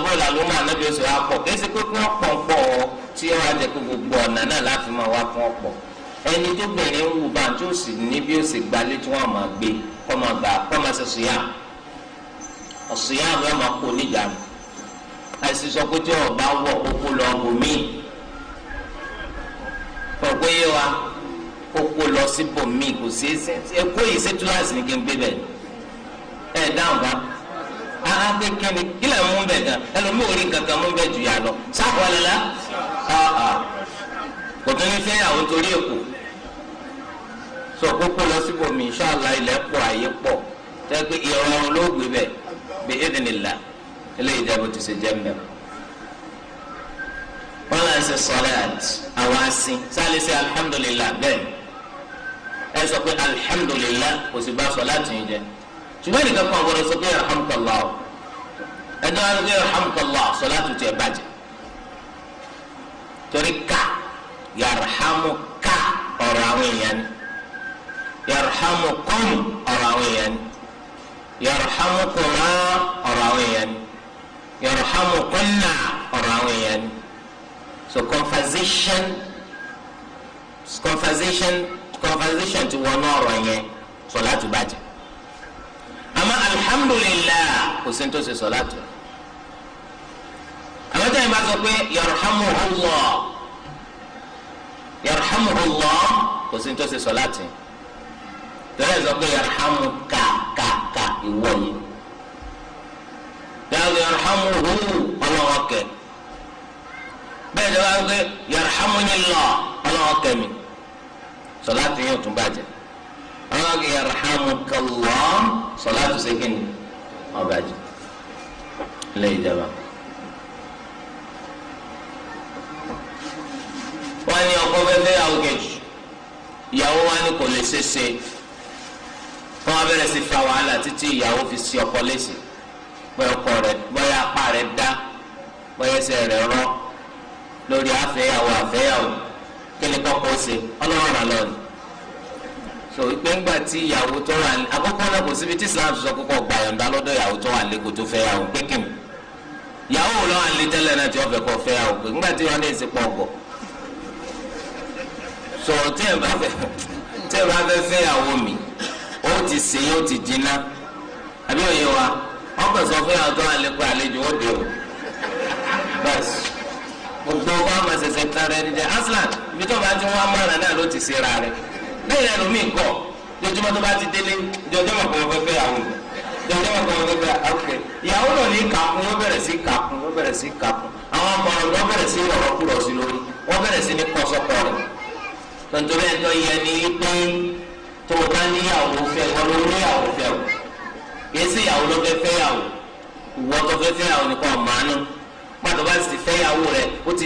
bóyá ló máa nábì oṣù àpọ̀ kí ẹ ṣe pé kí wọ́n pọ̀ pọ̀ tí ó wá jẹ́ pé gbogbo ọ̀nà náà láti máa wá fún ọ̀pọ̀ ẹni tó bẹ̀rẹ̀ ń wù bá tí ó sì ní bí ó sì gbalé tí wọ́n máa gbé kọ́ máa gbà kọ́ máa ṣe ṣùyà ọ̀ṣùyà mi ọ̀ máa kó níjà mi àìsí sọ pé tí ọba wọ̀ kókó lọ bòmíì kọ̀ pé yé wa kókó lọ sí bòmíì kò sí ẹkọ yìí ṣe túláàsì ní kí n gbé bẹ̀ ẹ̀ dáhùn bá akékeré kílẹ̀ mú bẹ̀ gan ẹlòmíì ò rí kankan mú bẹ̀ jù yà lọ sáfọ̀ lẹ́la kò tó ní fẹ́yàwó torí èkó sọ kókó lọ síbòmí inṣàlá ilẹ̀ pọ̀ àyè pọ̀ tẹ́ pé ìrọ̀rùn ló gbé bẹ̀ bí idhnillah eléyìí jẹ́ bó ti ṣe jẹ́ mbẹ́. wọ́n lọ ṣe sọ́láàt àwọn asin sálẹ̀ sí alhamdulillah bẹ́ẹ̀ ẹ sọ pé alhamdulillah kò sì bá sọ́láàt yìí jẹ́ ṣùgbọ́n nìkan kan gbọ́dọ̀ sọ pé yarhamukallah ẹjọ́ wọn pé yarhamukallah sọ́láàt tiẹ̀ bàjẹ́ torí ká yarhamuka ọ̀rọ̀ àwọn èèyàn ni yarhamukum ọ̀rọ̀ àwọn èèyàn ni yarhamukuma ọ̀rọ̀ àwọn èèyàn ni yarhamukunna ọ̀rọ̀ àwọn èèyàn ni so conversation ti wọnú ọ̀rọ̀ yẹn sọ̀láàtù bàjẹ́ àmọ́ alhamdulillah kò sí ní tó ṣe sọ̀láàtù àmọ́ tẹ́lẹ̀ bá sọ pé yarhamuhullah kò sí ní tó ṣe sọ̀láàtù tẹ́lẹ̀ sọ pé yarhamuka ìwọ yìí yàrá yarhamuhu ọlọ́wọ́ kẹ bẹ́ẹ̀ ni wọ́n á gbé yarhamunillah ọlọ́wọ́ kẹ mi sọláàtì yóò tún bàjẹ́ ọlọ́wọ́ kẹ yarhamukallah sọláàtì sẹ́kìnì ọ̀bàjẹ́ ilé ìjọba. wọ́n ní ọkọ fẹ́fẹ́ yàwó kejì ìyàwó wa ni kò lè ṣeéṣe wọ́n á bẹ̀rẹ̀ sí fa wàhálà títí ìyàwó fi sí ọkọ léṣe bóyá ọkọ rẹ̀ bóyá apá rẹ̀ dá bóyá ẹsẹ̀ rẹ̀ rọ́ lórí àfẹ́yàwó kí ni kọ́kọ́ ṣe ọlọ́run rà lọ́ọ̀nì so ìpè ńgbà tí ìyàwó tó wà ní àkọ́kọ́ náà kò síbi tí Islam sọ kókó gbà yọ̀ǹda lọ́dọ̀ ìyàwó tó wà lẹ́kọ̀ọ́ tó fẹ́yàwó pé kí ni ìyàwó wò lọ́wọ́ àlè tẹ́lẹ̀ náà tí wọ́n fẹ́ kọ́ fẹ́yàwó pé ńgbà tí wọ́n ní ìsìnkú ọ̀gọ̀ so tí ẹ bá fẹ́ fẹ́yàwó mi ó ti sè é ó ti jiná àbí òye wa wọn kò sọ fún yàtọ̀ àlékún àlejò ó dé o bẹ́ẹ̀ gbogbo wa máa ṣẹ̀ṣẹ̀ tán rẹ níjẹ aslan ibi tó bá ti wá mọ́ra náà ló ti ṣe ra rẹ lẹ́yìn ẹnu mi kọ́ lójúmọ́ tó bá ti délé jọjọ́ mọ̀ kọ́ wọn fẹ́ yàwó jọjọ́ mọ̀ kọ́ wọn fẹ́ akẹ́ ìyàwó náà ní kàkún wọ́n bẹ̀rẹ̀ sí kàkún àwọn ọmọ rẹ̀ wọ́n bẹ̀rẹ̀ sí rọ̀rọ̀ kúrọ̀ sí lórí wọ́n bẹ̀rẹ̀ sí ní kọ́sọ́kọ́ rẹ̀ tontorí ẹ̀tọ́ yẹ ni pé tó o bá níyàwó fẹ́ wọ́n ló níyàwó fẹ́ o kìí sí ìyàwó ló fẹ́ fẹ́yàwó ìwọ tó fẹ́ fẹ́ àwọn nìkan ọ̀mánú pàtó bá ti fẹ́ ìyàwó rẹ̀ wọ́n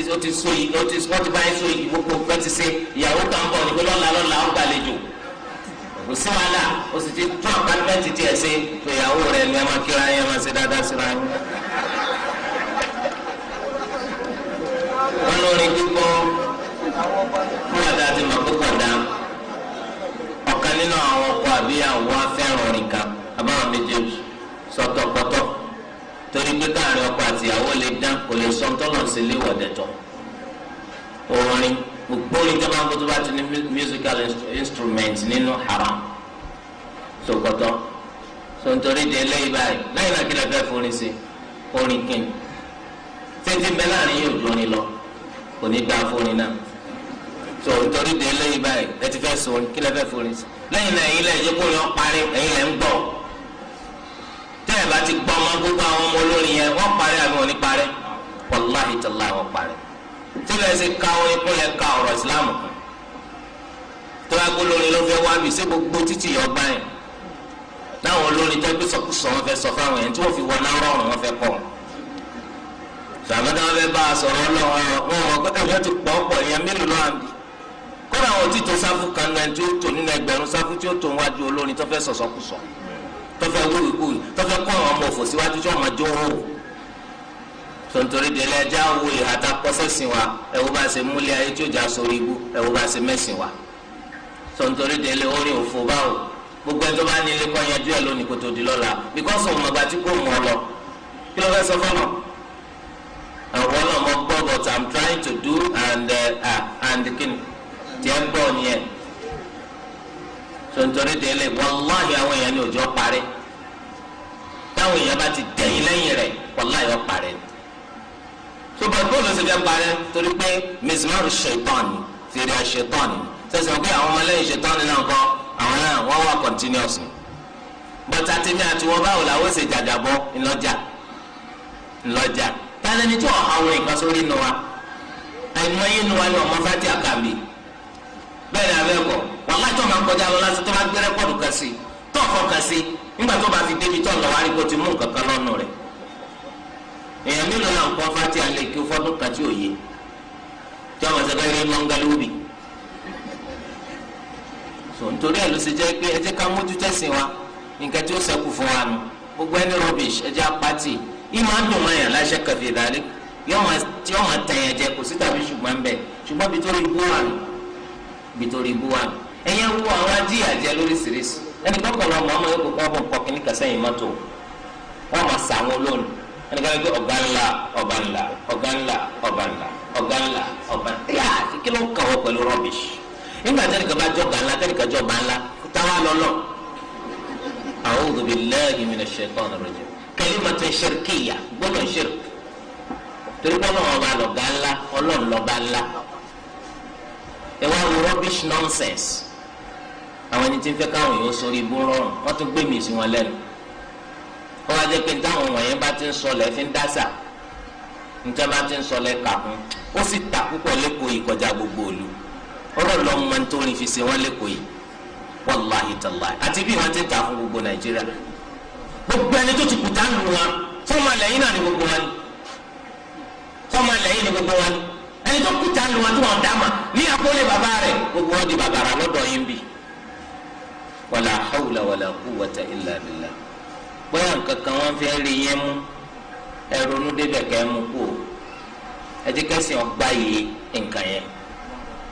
ti bá yín so igi gbogbo pẹ́ ti ṣe ìyàwó kan bọ̀ ní pé lọ́la ó gbàlejò kò sí wàhálà ó sì ti tún àpátímẹ́ǹtì tiẹ̀ ṣe pé ìyàwó rẹ̀ ni ẹ máa kíra yín ẹ máa ṣe dáadáa síra yín. wọ́n lórí kíkọ́ fún àdá àti màkókò dá ọ̀kan nínú àwọn ọkọ àbí àwọn afẹ́ràn orin kan àbáwọn méjèèjì sọ̀tọ̀pọ̀tọ̀ torí pé káàrin ọkọ àti ìyàwó lè dán kò lè sọ tọ́lọ̀ sí ilé ìwọ̀dẹ̀tọ̀ orin gbogbo orin tó máa ń bó tó bá ti ní musical instrument nínú haram sọ̀kọ̀tọ̀ so nítorí di eléyìí báyìí lẹ́yìn náà kí lè fẹ́ forin sí orin kíni títí bẹ́ẹ̀ láàrin yóò ju orin lọ kò ní dáa forin náà so nítorí di eléyìí báyìí ẹ ti fẹ́ sọ orin kí lè fẹ́ forin sí lẹ́yìn náà ẹ̀yin lẹ́yìn jókòó yẹn parí ẹ̀yin lẹ́ ń gbọ́ tẹ́ ẹ̀ bá ti gbọ́ ọmọ gbogbo àwọn ọmọ olórin yẹn wọ́n parí àbí wọ́n ní parí wàláhì tàláhì wọ́n parí tí bẹ́ẹ̀ ṣe ka orin kúnlẹ̀ ka ọ̀rọ̀ ìsìlámù kan tó wá gbó lórin ló fẹ́ wá bí ṣé gbogbo títì yọ gbá yẹn láwọn olórin tó gbé sọkúsọ wọn fẹ́ sọ fáwọn yẹn tí wọ́n fi wọ náà rọrùn wọn fẹ́ kọ́ sàmúdà wọn fẹ́ bá a sọ̀rọ̀ lọ́wọ́ wọn gbọ́dọ̀ yẹn ti pọ̀ pọ̀ yẹn mélòó lọ́wọ́ àbí kódà àwọn tí tó sáfù kan náà tí ó tò nínú ẹgbẹ̀rún sáfù tí ó tò wájú olórin tó fẹ́ sọ̀sọ́kúsọ tó fẹ́ wúwìkúwì tó fẹ́ kọ́ àwọn ọmọ òfò síwájú tí wọ́n máa jó wò tontori délé ẹjẹ awo ìhàtà kọsẹsìn wa ẹwọ bá ṣe múlẹ̀ ayé tí ó jà sórí ibú ẹwọ bá ṣe mẹsìn wa tontori délé orin òfò báwo gbogbo ẹjọ bá ní ilé kọ yanjú ẹ lónìí kó tó di lọ́la because ọmọ ọgbà tí kò mọ ọ lọ kí ló fẹ́ sọ fọlọ àwọn ọlọmọ gbọ́ but I'm trying to do and kini tí ẹ gbọ́ nìyẹn tontori délé wàláhì àwọn èèyàn ní òjò parí táwọn èèyàn bá ti dẹ̀yìn lẹ́yìn rẹ̀ wàláhì ó parí sọgbọn bóòlù ṣe fẹ́ parẹ́ torí pé mizmaru ṣètọ́ni fèrè ṣètọ́ni sẹ́sìn pé àwọn ọmọlẹ́yìn ṣètọ́ni náà kọ́ àwọn náà wọ́n wà continuous ni bọ́tà tèmi àti wọn báwo làwọn ṣe jàjàbọ́ ńlọ́jà tálẹ́ni tí wọ́n àwọn nǹkan sórí nu wa àìmọye nu wa ni ọmọ fati àkàmì bẹ́ẹ̀ ni abẹ́kọ̀ wọn láti ọmọ akọjá lọ láti tó bá gbé rẹ́pọ̀dù kan sí tó ọkọ̀ kan sí nígbà tó bá fi débi tó lọ wá rí kó ti mú nǹkan kan lọ́nu rẹ̀ èèyàn mélòó náà kọ́ fati alẹ́ kí ó fọ́dún kan tí ò yé tí ọmọ sẹ́kẹ́ rí mọ́ngálóbì so nítorí ẹ̀ ló ṣe jẹ́ pé ẹ jẹ́ ká mójú tẹ̀sìn wa nǹkan tí ó ṣẹ́kù fún wa nù gbogbo ẹni rubbish ẹ jẹ́ apáti ìmọ̀ àdùn mọ́ yàn láṣẹ kẹfì ìdálé tí ọmọ tẹ̀yàn jẹ kò sí tàbí ṣùgbọ́n ń bẹ̀ ṣùgbọ́n bí torí ibú wà nù ẹ̀yẹn wo àwọn ajíyà jẹ lóríṣiríṣi ẹni kọ́kọ́ lọ́mọ ọmọ yóò kọ́ bọ̀ pọ̀ kíní kẹsẹ́yìn mọ́tò wọ́n máa sà àwọn olóòlù ẹni kan gbé ọ̀gá ńlá ọba ńlá ọ̀gá ńlá ọba ńlá ọ̀gá ńlá ọba ńlá yà á kí ló ń kàn wọ́n pẹ̀lú rubbish nígbà tẹ́nìkan bá jọ ọ̀gá ńlá tẹ́nìkan jọ ọba ńlá táwa lọ́lọ́ a'udhu billahi minash shaitanir rajim kalimatun shirkiyya gbọ́dọ̀ shirk torí pé ọlọ́run ọba lọ̀gá ńlá ọlọ́run lọ́ba ńlá ẹ wá wo rubbish nonsense àwọn ẹni tí ń fẹ́ káwọn èèyàn sórí ibú rọrùn wọ́n tún gbé mi sí wọn lẹ́nu wọ́n wá jẹ́ pé táwọn wọ̀nyẹn bá ti ń sọ lẹ́ fi ń dásà níta bá ti ń sọ lẹ́ kà fún ó sì ta púpọ̀ lẹ́kọ̀ọ́ yìí kọjá gbogbo òlu ọ̀rọ̀ lọ́mọ máa ń torí fi ṣe wọ́n lẹ́kọ̀ọ́ yìí wàláhì tàláhì àti bí wọ́n ti ń ta fún gbogbo nàìjíríà gbogbo ẹni tó ti kùtà nù wọn fọmọ lẹ́yìn náà ni gbogbo wọn ni fọmọ lẹ́yìn ni gbogbo wọn ni ẹni tó kùtà nù wọn tí wọ́n dá mà ní àpọ́lé bàbá rẹ̀ gbogbo wọn di bàbàrà lọ́dọ̀ yín bì wàlà hawla wàlà quwwata illa billah bóyá nǹkan kan wọ́n fi rí yẹn mú ẹrọnú débẹ̀ kẹ́ mú kú o ẹtí kẹ́sìn ọgbà yìí nǹkan yẹn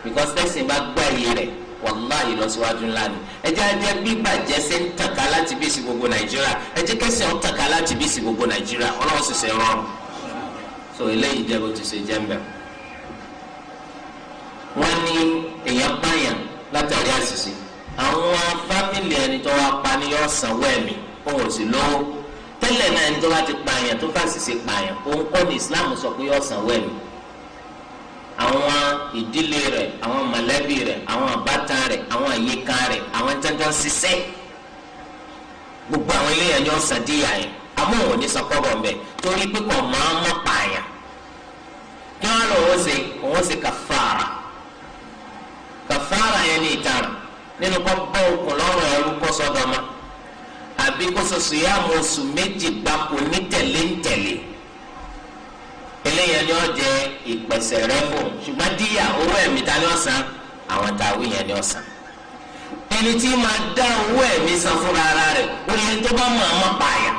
because kẹ́sìn bá gbà yìí rẹ̀ wàláhì lọ́síwájú ńlá ni ẹjẹ́ ajẹ́ gbígbàjẹ́ sí ń tàkà láti bí sí gbogbo nàìjíríà ẹjẹ́ kẹ́sìn ọ̀ tàkà láti bí sí gbogbo nàìjíríà ọlọ́run sì ṣe rọrùn so eléyìí jẹ́ bó ti ṣe jẹ́ mbẹ́. wọ́n ní èèyàn báyàn látàrí àṣìṣe àwọn fámìlì ẹni tó wá pa ni yóò sanwó ẹ̀mí òun ò sì lówó tẹ́lẹ̀ náà ẹni tó bá ti pààyàn tó fàṣìṣe pààyàn òun kọ́ ni islam sọ pé yóò sanwó ẹ̀mí àwọn ìdílé rẹ̀ àwọn mọ̀lẹ́bí rẹ̀ àwọn àbátan rẹ̀ àwọn àyíká rẹ̀ àwọn jẹjọ ṣiṣẹ́ gbogbo àwọn eléyàn ni wọ́n sàdíyà yẹn àmọ́ òun ní sọkọ́bọ̀ mbẹ́ torí pé kò máa ń mọ̀ pààyàn kí wọ́n lọ òun ṣe kàfàrà yẹn ní ìtara nínú kọ́ bọ́ òkun lọ́rùn ẹrú kọ́ sọ́dọ̀mọ́ àbí kó soso yá mọ oṣù méjì gbáko ní tẹ̀léńtẹ̀lé eléyẹn ni ó jẹ ìpẹ̀sẹ̀ rẹ̀ fún ṣùgbọ́n díyà owó ẹ̀mí ta ni ó san àwọn tàwí yẹn ni ó san ẹni tí máa dá owó ẹ̀mí san fúnra ara rẹ̀ ó lè tó bá mọ̀ ọmọ pààyàn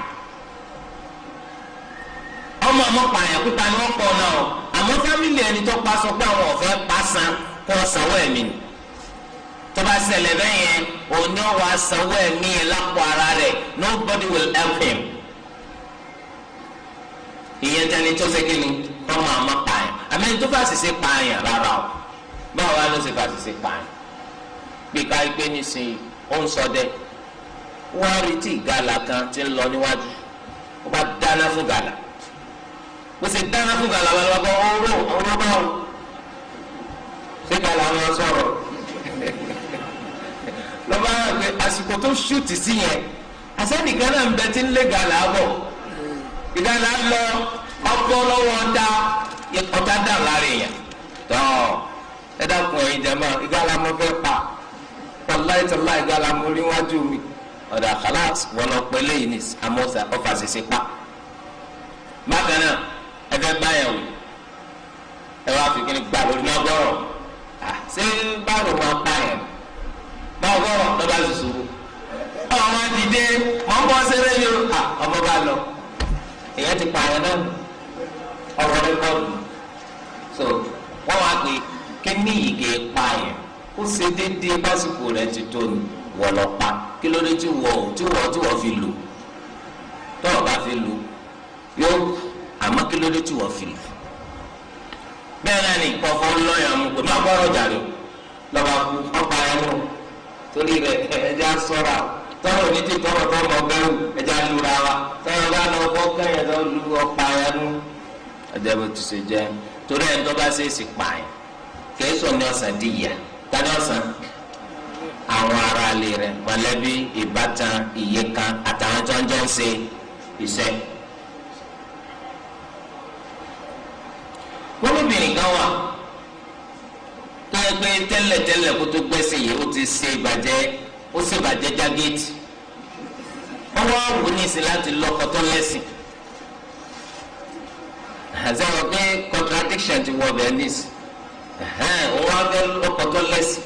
ọmọ pààyàn pípa ni wọ́n pọ̀ náà o àmọ́ fámìlì ẹni tó pa sọ pé àwọn ọ̀fẹ́ pa san kó sanwó ẹ̀mí ni tó bá ṣẹlẹ̀ bẹ́ẹ̀ yẹn òní ọ̀wá sanwó ẹ̀mí yẹn lápò ara rẹ̀ nobody will help him ìyẹn tẹni tó ṣe kí ni ọmọ àmọ́ pààyàn àmì ẹni tó bá sì ṣe pààyàn rárá o báwo wá ló ṣe bá sì ṣe pààyàn bí ká gbé nísìnyí ó ń ṣọdẹ wọ́n á rí tí ìgalà kan ti ń lọ níwájú ó bá dáná fún gàlà bó ṣe dáná fún gàlà wọn lọ́gbọ́ ọ̀rọ̀ báwo ṣé gàlà wọn sọ̀rọ̀ lọ́ba pé àsìkò tó ṣùtì sí yẹn àṣẹ́nìkan náà ń bẹ tí ń lé gàlà bọ̀ ìgàlà lọ ọgbọ́ lọ́wọ́ ọ̀tá dà lára èèyàn tọ́ ẹ dákun ẹ̀yin jẹ́mọ́ ìgàlà mo fẹ́ pa tọ́láìtọ́lá ìgàlà mo rí wájú mi ọ̀dà khalas wọn lọ pẹ́ lẹ́yìn ní amọ́sà ọ̀fà ṣẹṣẹ pa bákan náà ẹ fẹ́ báyà wò ẹ wá fi kíni gbà lórí náà gbọ́rọ̀ ṣé báwo máa pa yẹn báwo gbọ́rọ̀ lọ́ba ṣùṣù ọmọ dìde mọ̀ ń bọ́ sẹ́rẹ́ yìí ọmọ bá lọ èyàn ti pa yẹn náà ọ̀rọ̀ rẹ bọ́ọ̀lù so wọ́n wá pé kíní yìí kì í pa yẹn ó ṣe déédéé básìkò rẹ ti tó ni wọ́n lọ pa kí ló dé tí wọ́n fi lò tọ́ọ̀ bá fi lò yóò àmọ́ kí ló dé tí wọ́n fi lò bẹ́ẹ̀ náà ni kọ̀ọ̀kan lọ́ọ̀yà mú pé má gbọ́rọ̀ jàre lọ́ba kú ọ̀pá ẹ̀ mú torí rẹ̀ ẹja sọ́ra tọ́rọ̀ ní ti tọ́rọ̀ tó mọ bẹ́rù ẹja lura wa tọ́rọ̀ bá lọ fọ́ kẹ́yìn tó lu ọ̀pá ẹ̀ mú ẹjẹ bó ti ṣe jẹ́ torí ẹ̀ tó bá ṣe é sì pààyàn kẹ́sọ̀ ní ọ̀sán di ìyà tani ọ̀sán àwọn ará ilé rẹ̀ mọ̀lẹ́bí ìbátan ìyekan àtàwọn tó ń jọ ń ṣe iṣẹ́. wọ́n lóbìnrin kan wà tó yẹ pé tẹ́lẹ̀tẹ́lẹ̀ kó tó gbẹ́sẹ̀ yìí ó ti ṣe ìbàjẹ́ ó ṣe ìbàjẹ́ jágéètì wọ́n wá wò ní ìsìn láti lọ́kọ tó lẹ́sìn àzẹ́wọ̀n pé contradiction ti wọ bẹ́ẹ̀ ní ìsìn wọ́n wá fẹ́ lọ́kọ tó lẹ́sìn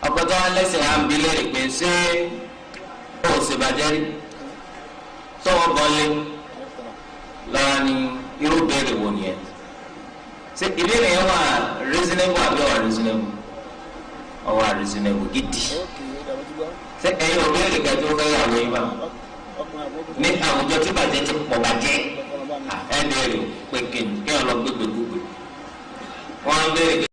ọkọ tó wá lẹ́sìn wá ń bi léèrè pé ṣé ó ṣe ìbàjẹ́ rí tọ́wọ́ bọ́lé lọ́wọ́ ni irú béèrè wò nìyẹn ṣe ìbéèrè yẹn wà reasonable àbí wà reasonable ọwọ́ reasonable gidi ṣe ẹ̀yin òbéèrè kẹjọ fẹ́ yàwó yín bá ní àwùjọ tí bàjẹ́ ti pọ̀ bàjẹ́ ẹ̀ béèrè pé kí wọ́n lọ gbégbé gbogbo wọ́n á béèrè.